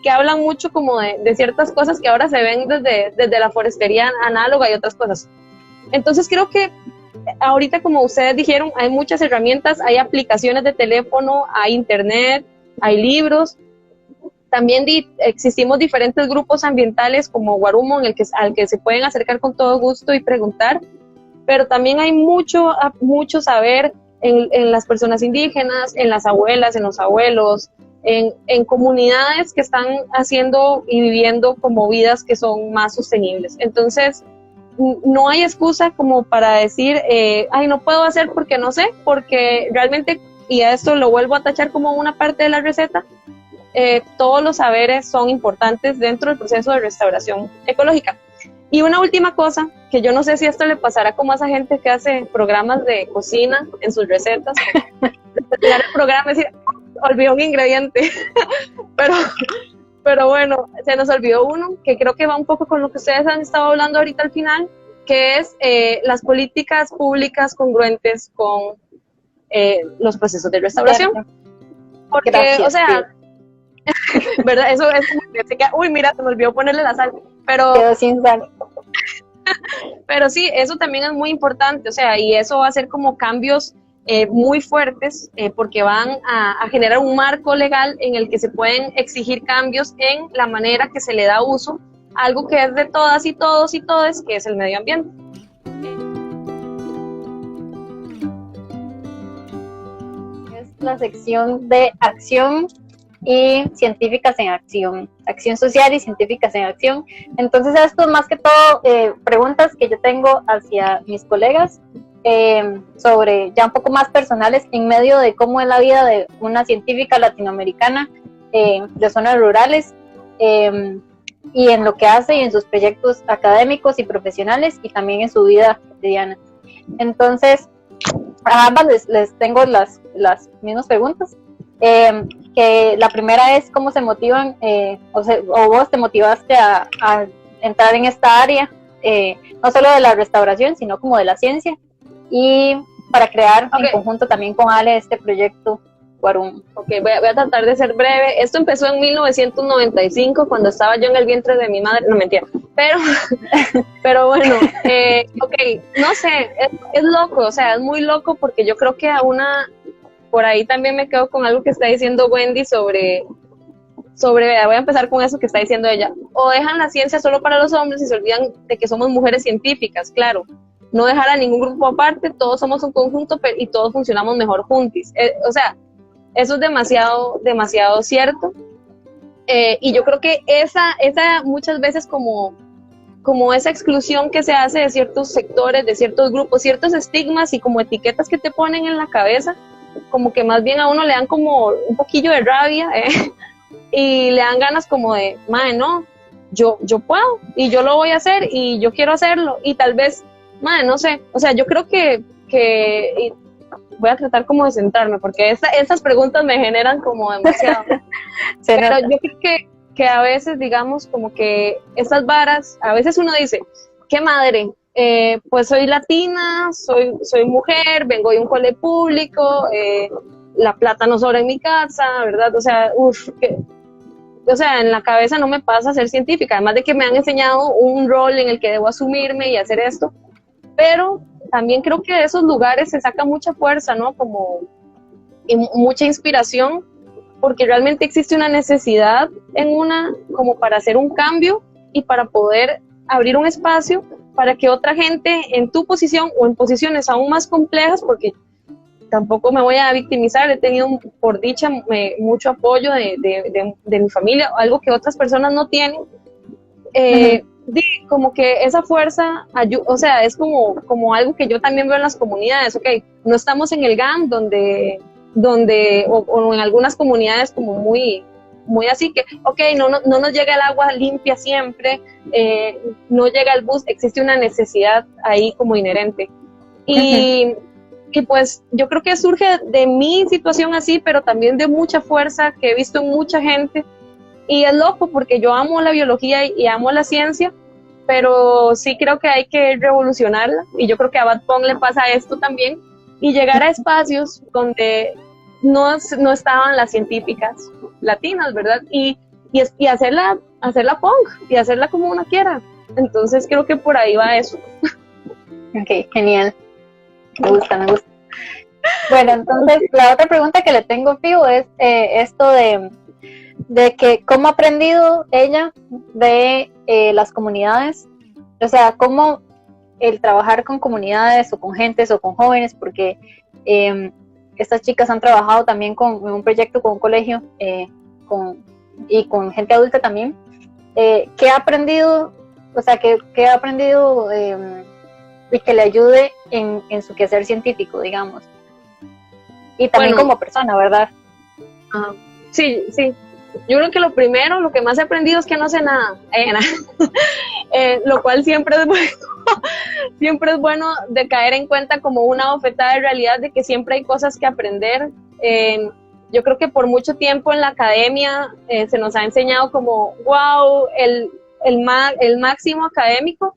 que hablan mucho como de ciertas cosas que ahora se ven desde la forestería análoga y otras cosas. Entonces creo que ahorita, como ustedes dijeron, hay muchas herramientas, hay aplicaciones de teléfono, hay internet, hay libros. También existimos diferentes grupos ambientales como Guarumo, al que se pueden acercar con todo gusto y preguntar, pero también hay mucho saber en las personas indígenas, en las abuelas, en los abuelos, en comunidades que están haciendo y viviendo como vidas que son más sostenibles. Entonces, no hay excusa como para decir, ay, no puedo hacer porque no sé, porque realmente, y a esto lo vuelvo a tachar como una parte de la receta, todos los saberes son importantes dentro del proceso de restauración ecológica. Y una última cosa, que yo no sé si esto le pasará como a esa gente que hace programas de cocina en sus recetas, terminar el programa y decir, olvidó un ingrediente, pero bueno, se nos olvidó uno, que creo que va un poco con lo que ustedes han estado hablando ahorita al final, que es las políticas públicas congruentes con los procesos de restauración. Porque, Gracias, o sea, ¿verdad? Eso es como que se queda, uy, mira, se me olvidó ponerle la sal, pero... Quedó sin sal. Pero sí, eso también es muy importante, o sea, y eso va a ser como cambios muy fuertes porque van a generar un marco legal en el que se pueden exigir cambios en la manera que se le da uso a algo que es de todas y todos y todes, que es el medio ambiente. Es la sección de acción y científicas en acción, acción social y científicas en acción. Entonces esto más que todo preguntas que yo tengo hacia mis colegas sobre ya un poco más personales en medio de cómo es la vida de una científica latinoamericana de zonas rurales y en lo que hace y en sus proyectos académicos y profesionales y también en su vida cotidiana. Entonces a ambas les tengo las mismas preguntas. Que la primera es cómo se motivan, o vos te motivaste a entrar en esta área, no solo de la restauración, sino como de la ciencia, y para crear en conjunto también con Ale este proyecto Guarum. Ok, voy a tratar de ser breve. Esto empezó en 1995, cuando estaba yo en el vientre de mi madre, no, mentira, pero bueno, ok, no sé, es loco, o sea, es muy loco porque yo creo que por ahí también me quedo con algo que está diciendo Wendy sobre, voy a empezar con eso que está diciendo ella, o dejan la ciencia solo para los hombres y se olvidan de que somos mujeres científicas, claro, no dejar a ningún grupo aparte, todos somos un conjunto y todos funcionamos mejor juntos, o sea, eso es demasiado, demasiado cierto, y yo creo que esa muchas veces como esa exclusión que se hace de ciertos sectores, de ciertos grupos, ciertos estigmas y como etiquetas que te ponen en la cabeza, como que más bien a uno le dan como un poquillo de rabia y le dan ganas como de, madre, no, yo puedo y yo lo voy a hacer y yo quiero hacerlo y tal vez, madre, no sé, o sea, yo creo que voy a tratar como de centrarme porque esas preguntas me generan como demasiado, pero yo creo que a veces, digamos, como que esas varas, a veces uno dice, qué madre, pues soy latina, soy mujer, vengo de un cole público, la plata no sobra en mi casa, ¿verdad? O sea, en la cabeza no me pasa ser científica, además de que me han enseñado un rol en el que debo asumirme y hacer esto, pero también creo que de esos lugares se saca mucha fuerza, ¿no? Como y mucha inspiración, porque realmente existe una necesidad como para hacer un cambio y para poder abrir un espacio para que otra gente en tu posición o en posiciones aún más complejas, porque tampoco me voy a victimizar, he tenido por dicha mucho apoyo de mi familia, algo que otras personas no tienen, como que esa fuerza, o sea, es como algo que yo también veo en las comunidades, ok, no estamos en el GAM donde o en algunas comunidades como muy así que, ok, no nos llega el agua limpia siempre, no llega el bus, existe una necesidad ahí como inherente. Y pues yo creo que surge de mi situación así, pero también de mucha fuerza que he visto en mucha gente. Y es loco porque yo amo la biología y amo la ciencia, pero sí creo que hay que revolucionarla. Y yo creo que a Bad Pong le pasa esto también. Y llegar a espacios donde no estaban las científicas latinas, ¿verdad? Y hacerla punk y hacerla como uno quiera. Entonces creo que por ahí va eso. Ok, genial. Me gusta. Bueno, entonces la otra pregunta que le tengo, Fiu, es esto de que cómo ha aprendido ella de las comunidades, o sea, cómo el trabajar con comunidades o con gentes o con jóvenes, porque estas chicas han trabajado también en un proyecto con un colegio y con gente adulta también. ¿Qué ha aprendido? O sea, ¿qué ha aprendido y que le ayude en su quehacer científico, digamos? Y también como persona, ¿verdad? Sí. Yo creo que lo que más he aprendido es que no sé nada. lo cual siempre es bueno, siempre es bueno de caer en cuenta como una bofetada de realidad de que siempre hay cosas que aprender. Yo creo que por mucho tiempo en la academia se nos ha enseñado como, wow, el máximo académico,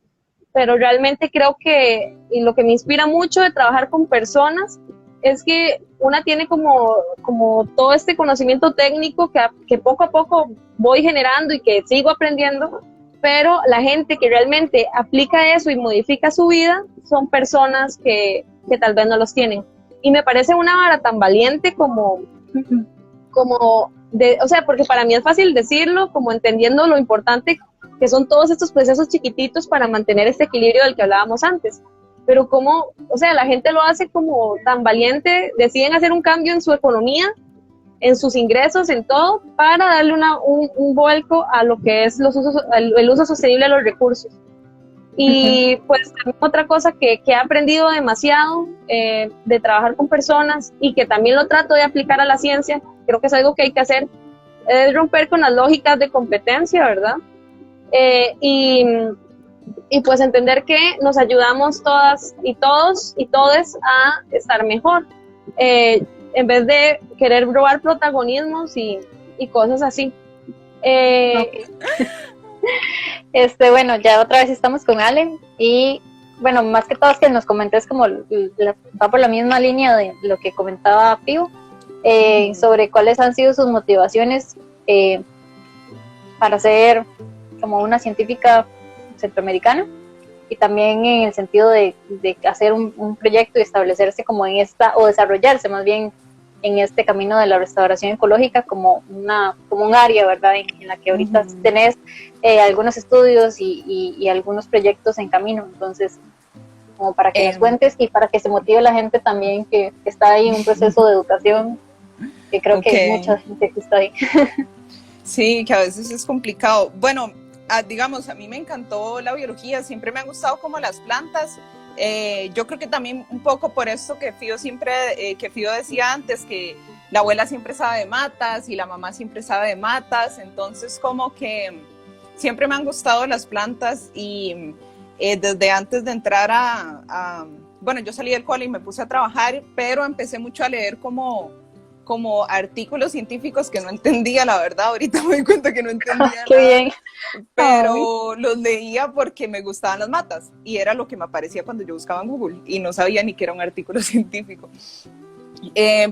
pero realmente creo que, y lo que me inspira mucho de trabajar con personas, es que una tiene como todo este conocimiento técnico que poco a poco voy generando y que sigo aprendiendo, pero la gente que realmente aplica eso y modifica su vida son personas que tal vez no los tienen. Y me parece una vara tan valiente como o sea, porque para mí es fácil decirlo, como entendiendo lo importante que son todos estos procesos chiquititos para mantener este equilibrio del que hablábamos antes. Pero como, o sea, la gente lo hace como tan valiente, deciden hacer un cambio en su economía, en sus ingresos, en todo, para darle un vuelco a lo que es el uso sostenible de los recursos. Y pues también otra cosa que he aprendido demasiado de trabajar con personas y que también lo trato de aplicar a la ciencia, creo que es algo que hay que hacer, es romper con las lógicas de competencia, ¿verdad? Y pues entender que nos ayudamos todas y todos y todes a estar mejor, en vez de querer robar protagonismos y cosas así. Okay. Bueno, ya otra vez estamos con Ale y bueno, más que todo es que nos comentes como va por la misma línea de lo que comentaba Pío, sobre cuáles han sido sus motivaciones para ser como una científica centroamericana y también en el sentido de hacer un proyecto y establecerse como en o desarrollarse más bien en este camino de la restauración ecológica como un área, ¿verdad? En la que ahorita tenés algunos estudios y algunos proyectos en camino. Entonces, como para que nos cuentes y para que se motive la gente también que está ahí en un proceso de educación, que creo que hay mucha gente que está ahí. Sí, que a veces es complicado. Bueno, digamos, a mí me encantó la biología, siempre me han gustado como las plantas. Yo creo que también un poco por esto que Fío decía antes, que la abuela siempre sabe de matas y la mamá siempre sabe de matas, entonces como que siempre me han gustado las plantas y desde antes de entrar bueno, yo salí del cole y me puse a trabajar, pero empecé mucho a leer como artículos científicos que no entendía, la verdad, ahorita me doy cuenta que no entendía Qué nada, bien. pero los leía porque me gustaban las matas y era lo que me aparecía cuando yo buscaba en Google y no sabía ni que era un artículo científico.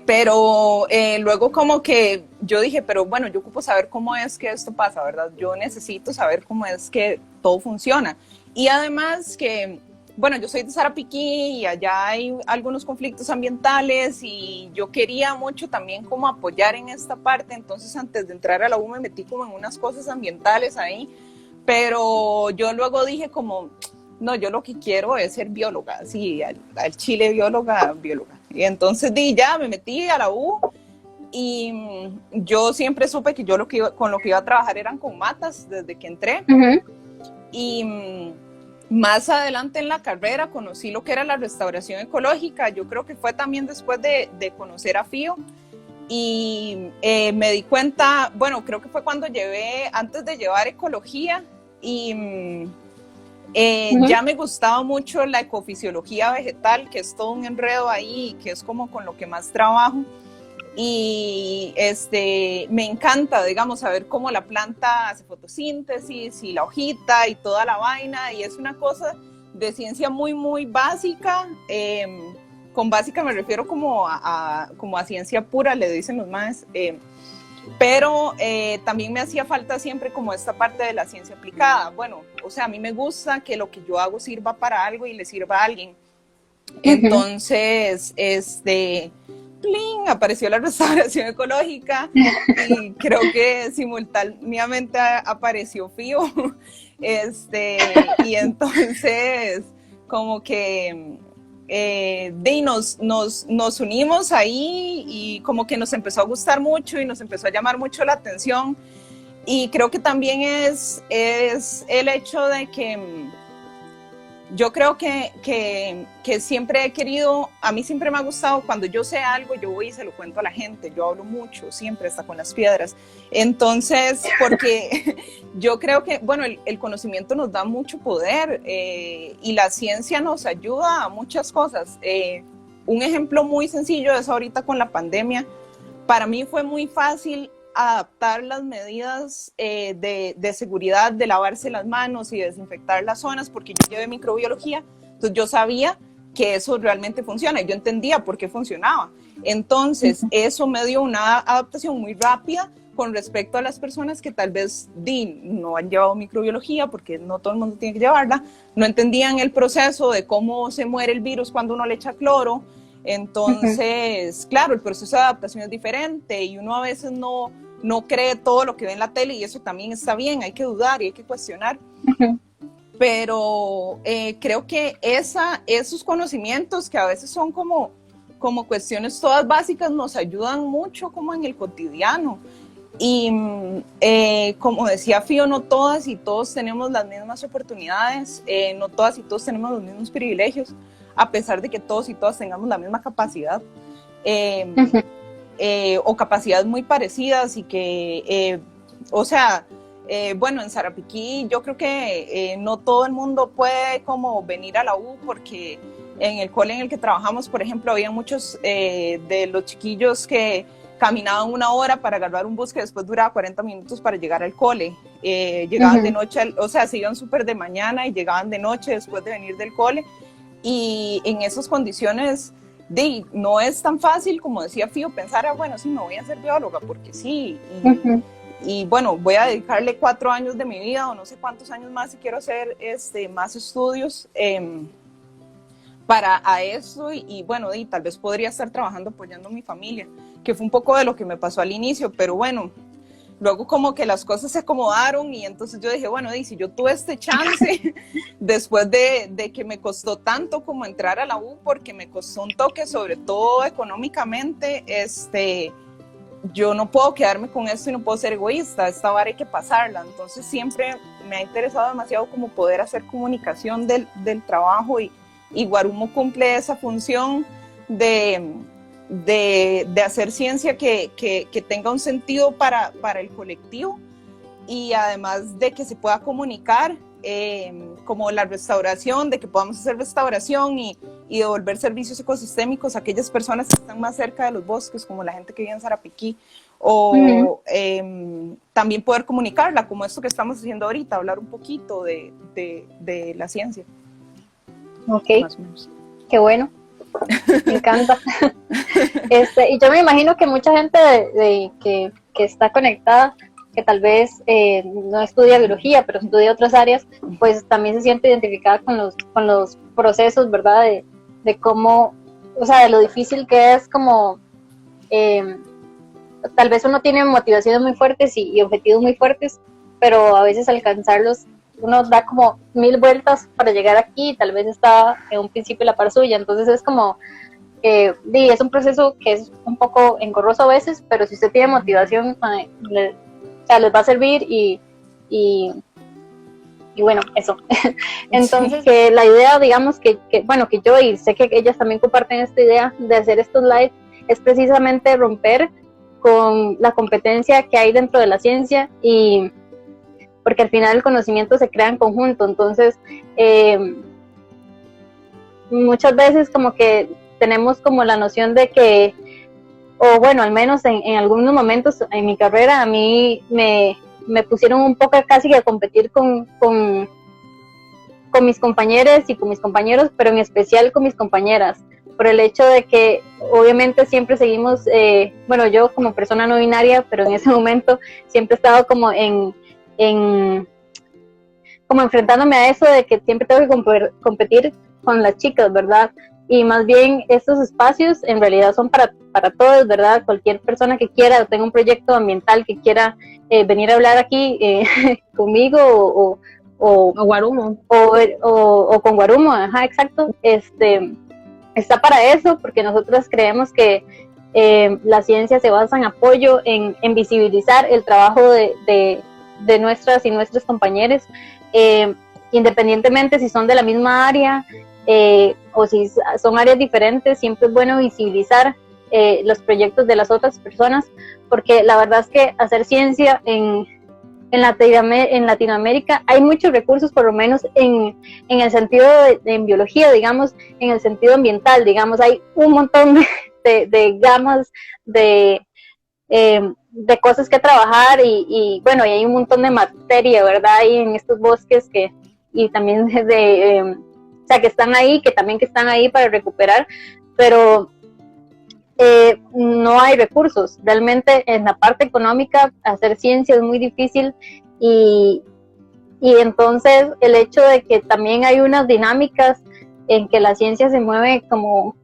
Pero luego como que yo dije, pero bueno, yo ocupo saber cómo es que esto pasa, ¿verdad? Yo necesito saber cómo es que todo funciona. Y además que, bueno, yo soy de Sarapiquí y allá hay algunos conflictos ambientales y yo quería mucho también como apoyar en esta parte, entonces antes de entrar a la U me metí como en unas cosas ambientales ahí, pero yo luego dije como, no, yo lo que quiero es ser bióloga, sí, al chile bióloga. Y entonces ya me metí a la U y yo siempre supe que yo con lo que iba a trabajar eran con matas desde que entré. Y más adelante en la carrera conocí lo que era la restauración ecológica. Yo creo que fue también después de conocer a Fío y me di cuenta, bueno, creo que fue cuando antes de llevar ecología y ya me gustaba mucho la ecofisiología vegetal, que es todo un enredo ahí, que es como con lo que más trabajo. Y me encanta, digamos, saber cómo la planta hace fotosíntesis y la hojita y toda la vaina, y es una cosa de ciencia muy, muy básica. Con básica me refiero como a ciencia pura, le dicen los maes. Pero también me hacía falta siempre como esta parte de la ciencia aplicada. Bueno, o sea, a mí me gusta que lo que yo hago sirva para algo y le sirva a alguien. Entonces, ¡pling!, apareció la restauración ecológica y creo que simultáneamente apareció Fío. Y entonces, como que nos unimos ahí y como que nos empezó a gustar mucho y nos empezó a llamar mucho la atención. Y creo que también es el hecho de que yo creo que siempre he querido, a mí siempre me ha gustado, cuando yo sé algo, yo voy y se lo cuento a la gente, yo hablo mucho, siempre, hasta con las piedras. Entonces, porque yo creo que, bueno, el conocimiento nos da mucho poder y la ciencia nos ayuda a muchas cosas. Un ejemplo muy sencillo es ahorita con la pandemia. Para mí fue muy fácil adaptar las medidas de seguridad, de lavarse las manos y desinfectar las zonas, porque yo llevé microbiología, entonces yo sabía que eso realmente funciona, y yo entendía por qué funcionaba. Entonces, eso me dio una adaptación muy rápida con respecto a las personas que tal vez no han llevado microbiología, porque no todo el mundo tiene que llevarla, no entendían el proceso de cómo se muere el virus cuando uno le echa cloro. Entonces, claro, el proceso de adaptación es diferente y uno a veces no cree todo lo que ve en la tele, y eso también está bien, hay que dudar y hay que cuestionar. Pero creo que esos conocimientos que a veces son como cuestiones todas básicas nos ayudan mucho como en el cotidiano. Y como decía Fío, no todas y todos tenemos las mismas oportunidades, no todas y todos tenemos los mismos privilegios, a pesar de que todos y todas tengamos la misma capacidad o capacidades muy parecidas, y que, bueno, en Sarapiquí yo creo que no todo el mundo puede como venir a la U, porque en el cole en el que trabajamos, por ejemplo, había muchos de los chiquillos que caminaban 1 hora para agarrar un bus que después duraba 40 minutos para llegar al cole. Llegaban de noche, o sea, se iban súper de mañana y llegaban de noche después de venir del cole. Y en esas condiciones no es tan fácil, como decía Fío, pensar, bueno, sí, me voy a ser bióloga, porque sí, y bueno, voy a dedicarle 4 años de mi vida, o no sé cuántos años más, si quiero hacer más estudios para eso, y bueno, tal vez podría estar trabajando apoyando a mi familia, que fue un poco de lo que me pasó al inicio, pero bueno, luego como que las cosas se acomodaron, y entonces yo dije, bueno, si yo tuve este chance después de que me costó tanto como entrar a la U, porque me costó un toque, sobre todo económicamente, yo no puedo quedarme con esto y no puedo ser egoísta, esta vara hay que pasarla. Entonces siempre me ha interesado demasiado como poder hacer comunicación del trabajo, y Guarumo cumple esa función de hacer ciencia que tenga un sentido para el colectivo, y además de que se pueda comunicar, como la restauración, de que podamos hacer restauración y devolver servicios ecosistémicos a aquellas personas que están más cerca de los bosques, como la gente que vive en Sarapiquí, o también poder comunicarla, como esto que estamos haciendo ahorita, hablar un poquito de la ciencia. Ok, qué bueno. Me encanta. Y yo me imagino que mucha gente que está conectada, que tal vez no estudia biología, pero estudia otras áreas, pues también se siente identificada con los procesos, ¿verdad? De cómo, o sea, de lo difícil que es como, tal vez uno tiene motivaciones muy fuertes y objetivos muy fuertes, pero a veces alcanzarlos, uno da como 1000 vueltas para llegar aquí, y tal vez está en un principio la par suya, entonces es como, es un proceso que es un poco engorroso a veces, pero si usted tiene motivación, les va a servir, y bueno, eso. Entonces, que la idea, digamos, que yo, y sé que ellas también comparten esta idea de hacer estos live, es precisamente romper con la competencia que hay dentro de la ciencia, y porque al final el conocimiento se crea en conjunto. Entonces, muchas veces como que tenemos como la noción de que, o bueno, al menos en algunos momentos en mi carrera, a mí me pusieron un poco casi a competir con mis compañeros y con mis compañeros, pero en especial con mis compañeras, por el hecho de que obviamente siempre seguimos, yo como persona no binaria, pero en ese momento siempre he estado como como enfrentándome a eso de que siempre tengo que competir con las chicas, ¿verdad? Y más bien estos espacios en realidad son para todos, ¿verdad? Cualquier persona que quiera o tenga un proyecto ambiental que quiera venir a hablar aquí conmigo o Guarumo. O con Guarumo, ajá, exacto. Está para eso, porque nosotros creemos que la ciencia se basa en apoyo, en visibilizar el trabajo de nuestras y nuestros compañeros, independientemente si son de la misma área o si son áreas diferentes, siempre es bueno visibilizar los proyectos de las otras personas, porque la verdad es que hacer ciencia en Latinoamérica hay muchos recursos, por lo menos en el sentido en biología, digamos, en el sentido ambiental, digamos, hay un montón de gamas de cosas que trabajar y bueno, y hay un montón de materia, ¿verdad? Ahí en estos bosques y también o sea, que están ahí para recuperar, pero no hay recursos. Realmente en la parte económica hacer ciencia es muy difícil y entonces el hecho de que también hay unas dinámicas en que la ciencia se mueve como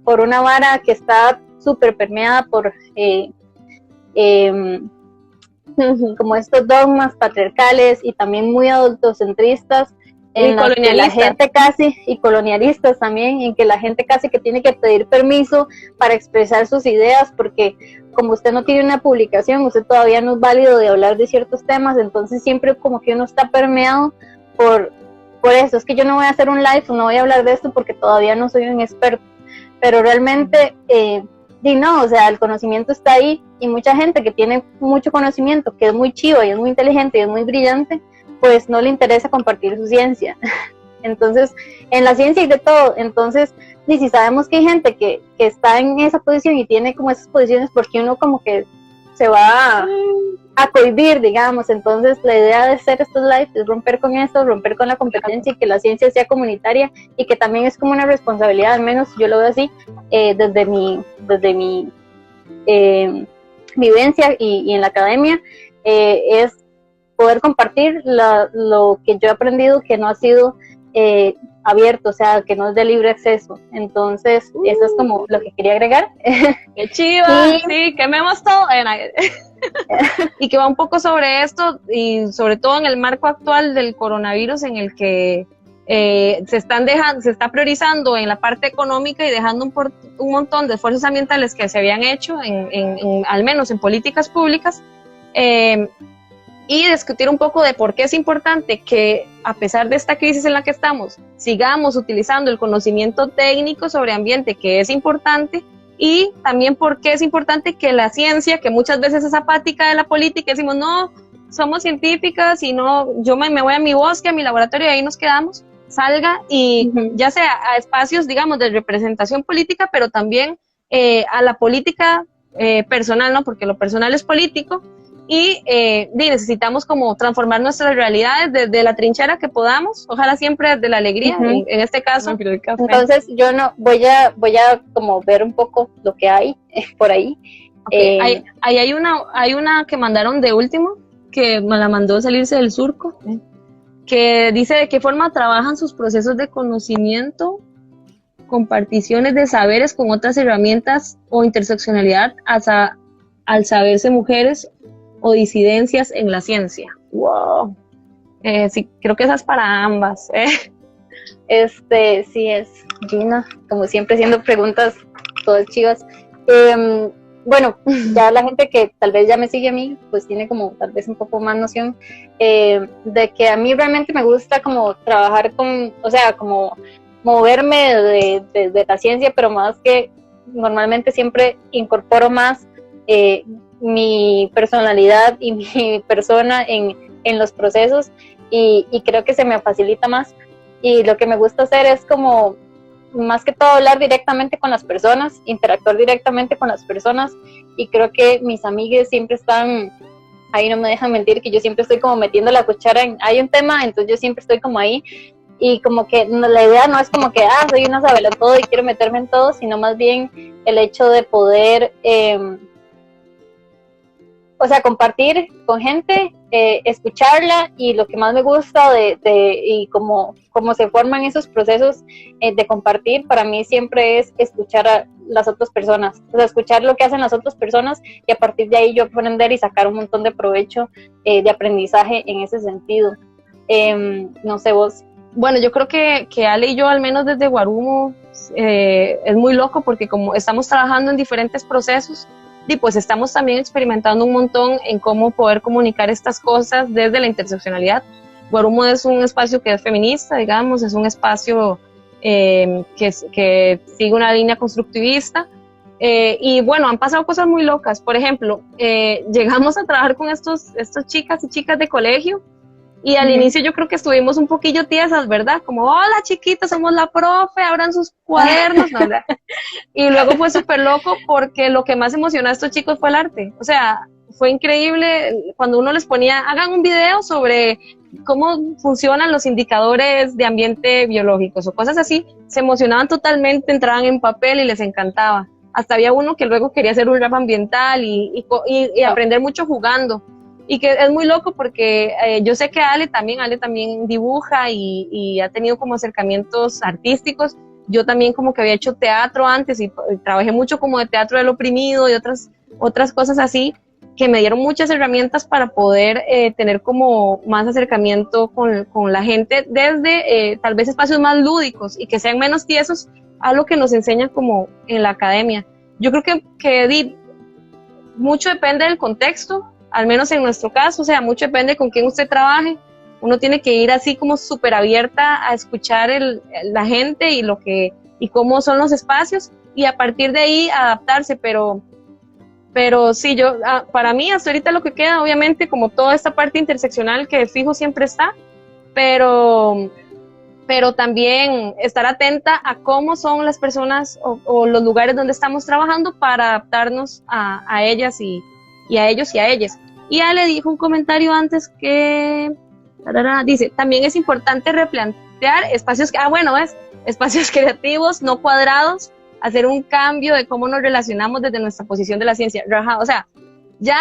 por una vara que está súper permeada por como estos dogmas patriarcales y también muy adultocentristas, en los que la gente casi, y colonialistas también, en que la gente casi que tiene que pedir permiso para expresar sus ideas, porque como usted no tiene una publicación, usted todavía no es válido de hablar de ciertos temas, entonces siempre como que uno está permeado por eso. Es que yo no voy a hacer un live, no voy a hablar de esto porque todavía no soy un experto, pero realmente no, o sea, el conocimiento está ahí, y mucha gente que tiene mucho conocimiento, que es muy chiva y es muy inteligente y es muy brillante, pues no le interesa compartir su ciencia. Entonces, en la ciencia hay de todo. Entonces, y si sabemos que hay gente que está en esa posición y tiene como esas posiciones, porque uno como que se va a cohibir, digamos. Entonces, la idea de hacer estos lives es romper con eso, romper con la competencia, y que la ciencia sea comunitaria, y que también es como una responsabilidad, al menos yo lo veo así, desde mi vivencia y en la academia, es poder compartir lo que yo he aprendido, que no ha sido abierto, o sea, que no es de libre acceso. Entonces, eso es como lo que quería agregar. ¡Qué chiva! Sí, quememos todo. Y que va un poco sobre esto, y sobre todo en el marco actual del coronavirus, en el que se está priorizando en la parte económica y dejando un montón de esfuerzos ambientales que se habían hecho, al menos en políticas públicas, y discutir un poco de por qué es importante que, a pesar de esta crisis en la que estamos, sigamos utilizando el conocimiento técnico sobre ambiente, que es importante, y también por qué es importante que la ciencia, que muchas veces es apática de la política, decimos, no, somos científicas y no, yo me voy a mi bosque, a mi laboratorio, y ahí nos quedamos, salga y ya sea a espacios, digamos, de representación política, pero también a la política personal, ¿no? Porque lo personal es político, y necesitamos como transformar nuestras realidades desde la trinchera que podamos, ojalá siempre desde la alegría, en este caso. Entonces yo no voy a como ver un poco lo que hay por ahí. Okay. Hay una que mandaron de último, que me la mandó Salirse del Surco, que dice de qué forma trabajan sus procesos de conocimiento, comparticiones de saberes con otras herramientas o interseccionalidad al saberse mujeres o disidencias en la ciencia. Wow. Sí, creo que esa es para ambas. Sí es Gina, como siempre, haciendo preguntas todas chivas. Bueno, ya la gente que tal vez ya me sigue a mí, pues tiene como tal vez un poco más noción de que a mí realmente me gusta como trabajar o sea, como moverme de la ciencia, pero más que normalmente siempre incorporo más mi personalidad y mi persona en los procesos, y creo que se me facilita más, y lo que me gusta hacer es como más que todo hablar directamente con las personas, interactuar directamente con las personas, y creo que mis amigas siempre están ahí, no me dejan mentir, que yo siempre estoy como metiendo la cuchara hay un tema, entonces yo siempre estoy como ahí, y como que la idea no es como que soy una sabelotodo y quiero meterme en todo, sino más bien el hecho de poder o sea, compartir con gente, escucharla, y lo que más me gusta y cómo se forman esos procesos de compartir, para mí siempre es escuchar a las otras personas, o sea, escuchar lo que hacen las otras personas, y a partir de ahí yo aprender y sacar un montón de provecho de aprendizaje en ese sentido. No sé vos. Bueno, yo creo que Ale y yo, al menos desde Guarumo, es muy loco, porque como estamos trabajando en diferentes procesos, y pues estamos también experimentando un montón en cómo poder comunicar estas cosas desde la interseccionalidad. Guarumo es un espacio que es feminista, digamos, es un espacio que sigue una línea constructivista. Y bueno, han pasado cosas muy locas. Por ejemplo, llegamos a trabajar con estas chicas y chicas de colegio, y al inicio yo creo que estuvimos un poquillo tiesas, ¿verdad? Como, hola chiquitas, somos la profe, abran sus cuadernos, ¿no? ¿Verdad? Y luego fue súper loco porque lo que más emocionó a estos chicos fue el arte. O sea, fue increíble cuando uno les ponía, hagan un video sobre cómo funcionan los indicadores de ambiente biológicos o cosas así, se emocionaban totalmente, entraban en papel y les encantaba. Hasta había uno que luego quería hacer un rap ambiental y aprender mucho jugando. Y que es muy loco porque yo sé que Ale también dibuja y ha tenido como acercamientos artísticos. Yo también como que había hecho teatro antes y trabajé mucho como de teatro del oprimido y otras cosas así, que me dieron muchas herramientas para poder tener como más acercamiento con la gente desde tal vez espacios más lúdicos y que sean menos tiesos a lo que nos enseñan como en la academia. Yo creo que mucho depende del contexto, al menos en nuestro caso, o sea, mucho depende con quién usted trabaje. Uno tiene que ir así como súper abierta a escuchar la gente y cómo son los espacios y a partir de ahí adaptarse, pero sí, para mí hasta ahorita lo que queda, obviamente, como toda esta parte interseccional que fijo siempre está, pero también estar atenta a cómo son las personas o los lugares donde estamos trabajando para adaptarnos a ellas y a ellos y a ellas. Y ya le dijo un comentario antes que dice, también es importante replantear espacios creativos, no cuadrados, hacer un cambio de cómo nos relacionamos desde nuestra posición de la ciencia. O sea, ya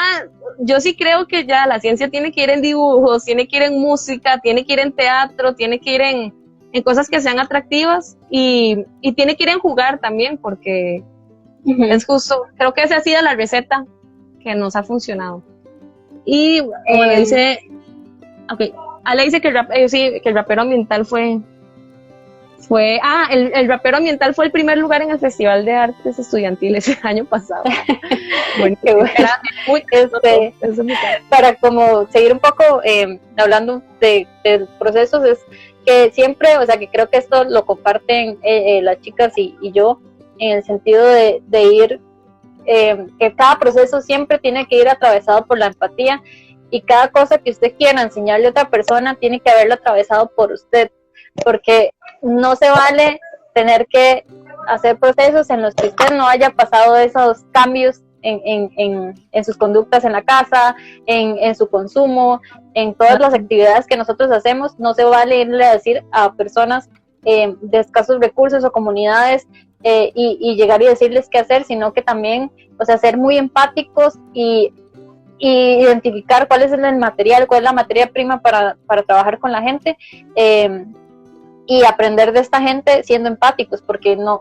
yo sí creo que ya la ciencia tiene que ir en dibujos, tiene que ir en música, tiene que ir en teatro, tiene que ir en cosas que sean atractivas y tiene que ir en jugar también, porque es justo, creo que esa ha sido la receta que nos ha funcionado. Y bueno, dice, Ale dice que el rapero ambiental el rapero ambiental fue el primer lugar en el Festival de Artes Estudiantiles el año pasado. Bueno, qué bueno. Para como seguir un poco hablando de procesos, es que siempre, o sea, que creo que esto lo comparten las chicas y yo, en el sentido de ir, que cada proceso siempre tiene que ir atravesado por la empatía, y cada cosa que usted quiera enseñarle a otra persona tiene que haberlo atravesado por usted, porque no se vale tener que hacer procesos en los que usted no haya pasado esos cambios en sus conductas en la casa, en su consumo, en todas las actividades que nosotros hacemos. No se vale irle a decir a personas de escasos recursos o comunidades y llegar y decirles qué hacer, sino que también, o sea, ser muy empáticos y identificar cuál es el material, cuál es la materia prima para trabajar con la gente, y aprender de esta gente siendo empáticos, porque no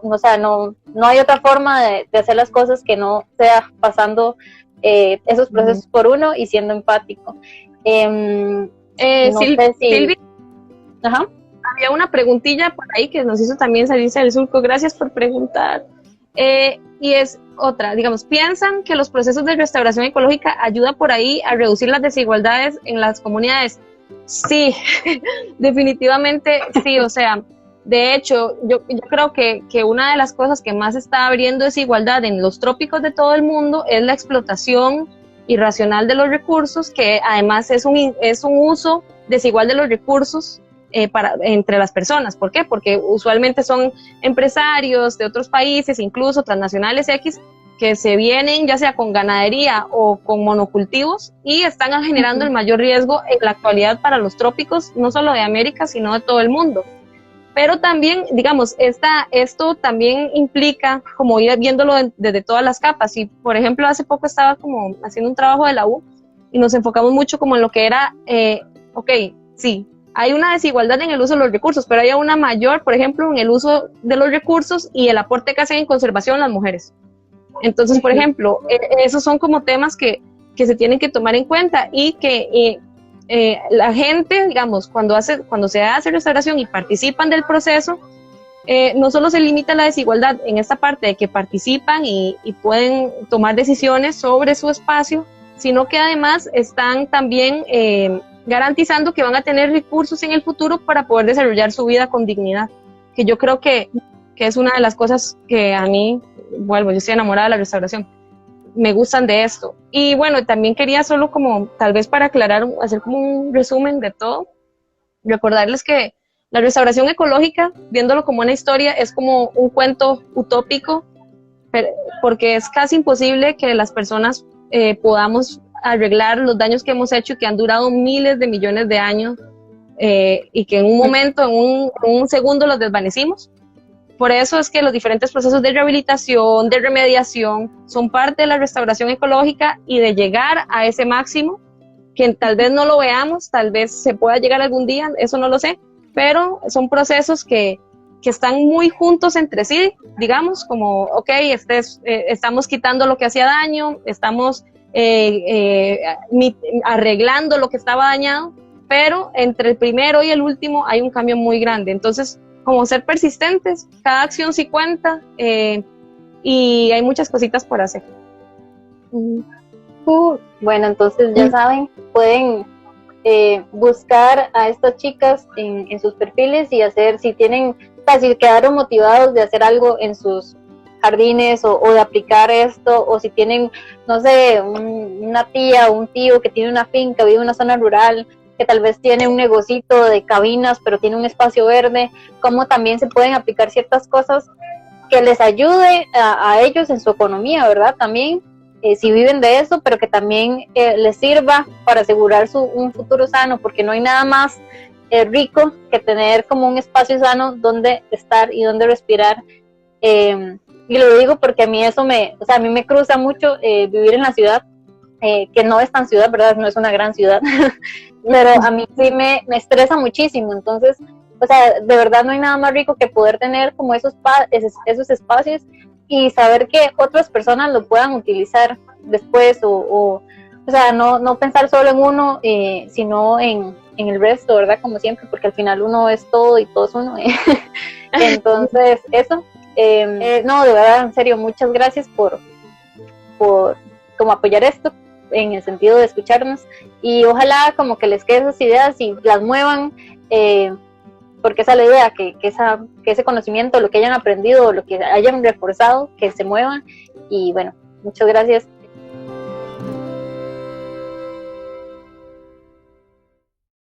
hay otra forma de hacer las cosas que no sea pasando esos procesos por uno y siendo empático. Silvia, había una preguntilla por ahí que nos hizo también salirse del surco, gracias por preguntar. Y es otra, digamos, ¿piensan que los procesos de restauración ecológica ayudan por ahí a reducir las desigualdades en las comunidades? Sí, definitivamente sí, o sea, de hecho, yo creo que una de las cosas que más está abriendo desigualdad en los trópicos de todo el mundo es la explotación irracional de los recursos, que además es un uso desigual de los recursos entre las personas. ¿Por qué? Porque usualmente son empresarios de otros países, incluso transnacionales X, que se vienen ya sea con ganadería o con monocultivos y están generando el mayor riesgo en la actualidad para los trópicos, no solo de América, sino de todo el mundo. Pero también, digamos, esto también implica como ir viéndolo desde todas las capas. Y, por ejemplo, hace poco estaba como haciendo un trabajo de la U y nos enfocamos mucho como en lo que era, sí, hay una desigualdad en el uso de los recursos, pero hay una mayor, por ejemplo, en el uso de los recursos y el aporte que hacen en conservación las mujeres. Entonces, por ejemplo, esos son como temas que se tienen que tomar en cuenta y que la gente, digamos, cuando se hace restauración y participan del proceso, no solo se limita la desigualdad en esta parte de que participan y pueden tomar decisiones sobre su espacio, sino que además están también garantizando que van a tener recursos en el futuro para poder desarrollar su vida con dignidad, que yo creo que es una de las cosas que a mí, vuelvo, yo estoy enamorada de la restauración, me gustan de esto. Y bueno, también quería solo como, tal vez para aclarar, hacer como un resumen de todo, recordarles que la restauración ecológica, viéndolo como una historia, es como un cuento utópico, porque es casi imposible que las personas podamos arreglar los daños que hemos hecho y que han durado miles de millones de años, y que en un momento, en un segundo los desvanecimos. Por eso es que los diferentes procesos de rehabilitación, de remediación, son parte de la restauración ecológica y de llegar a ese máximo, que tal vez no lo veamos, tal vez se pueda llegar algún día, eso no lo sé, pero son procesos que están muy juntos entre sí, digamos, como, ok, estamos quitando lo que hacía daño, estamos arreglando lo que estaba dañado, pero entre el primero y el último hay un cambio muy grande. Entonces, como ser persistentes, cada acción sí cuenta, y hay muchas cositas por hacer. Bueno, entonces ya saben, pueden buscar a estas chicas en sus perfiles y hacer, si tienen, o sea, si quedaron motivados de hacer algo en sus jardines o de aplicar esto, o si tienen, no sé, una tía o un tío que tiene una finca, vive en una zona rural, que tal vez tiene un negocito de cabinas, pero tiene un espacio verde, cómo también se pueden aplicar ciertas cosas que les ayude a ellos en su economía, ¿verdad? También, si viven de eso, pero que también les sirva para asegurar un futuro sano, porque no hay nada más rico que tener como un espacio sano donde estar y donde respirar. Y lo digo porque a mí eso a mí me cruza mucho vivir en la ciudad, que no es tan ciudad, ¿verdad? No es una gran ciudad, pero a mí sí me estresa muchísimo. Entonces, o sea, de verdad no hay nada más rico que poder tener como esos espacios y saber que otras personas lo puedan utilizar después, o sea, no pensar solo en uno, sino en el resto, ¿verdad? Como siempre, porque al final uno es todo y todo es uno. Entonces, eso. No, de verdad, en serio, muchas gracias por como apoyar esto, en el sentido de escucharnos, y ojalá como que les queden esas ideas y las muevan, porque esa es la idea, que ese conocimiento, lo que hayan aprendido, lo que hayan reforzado, que se muevan. Y bueno, muchas gracias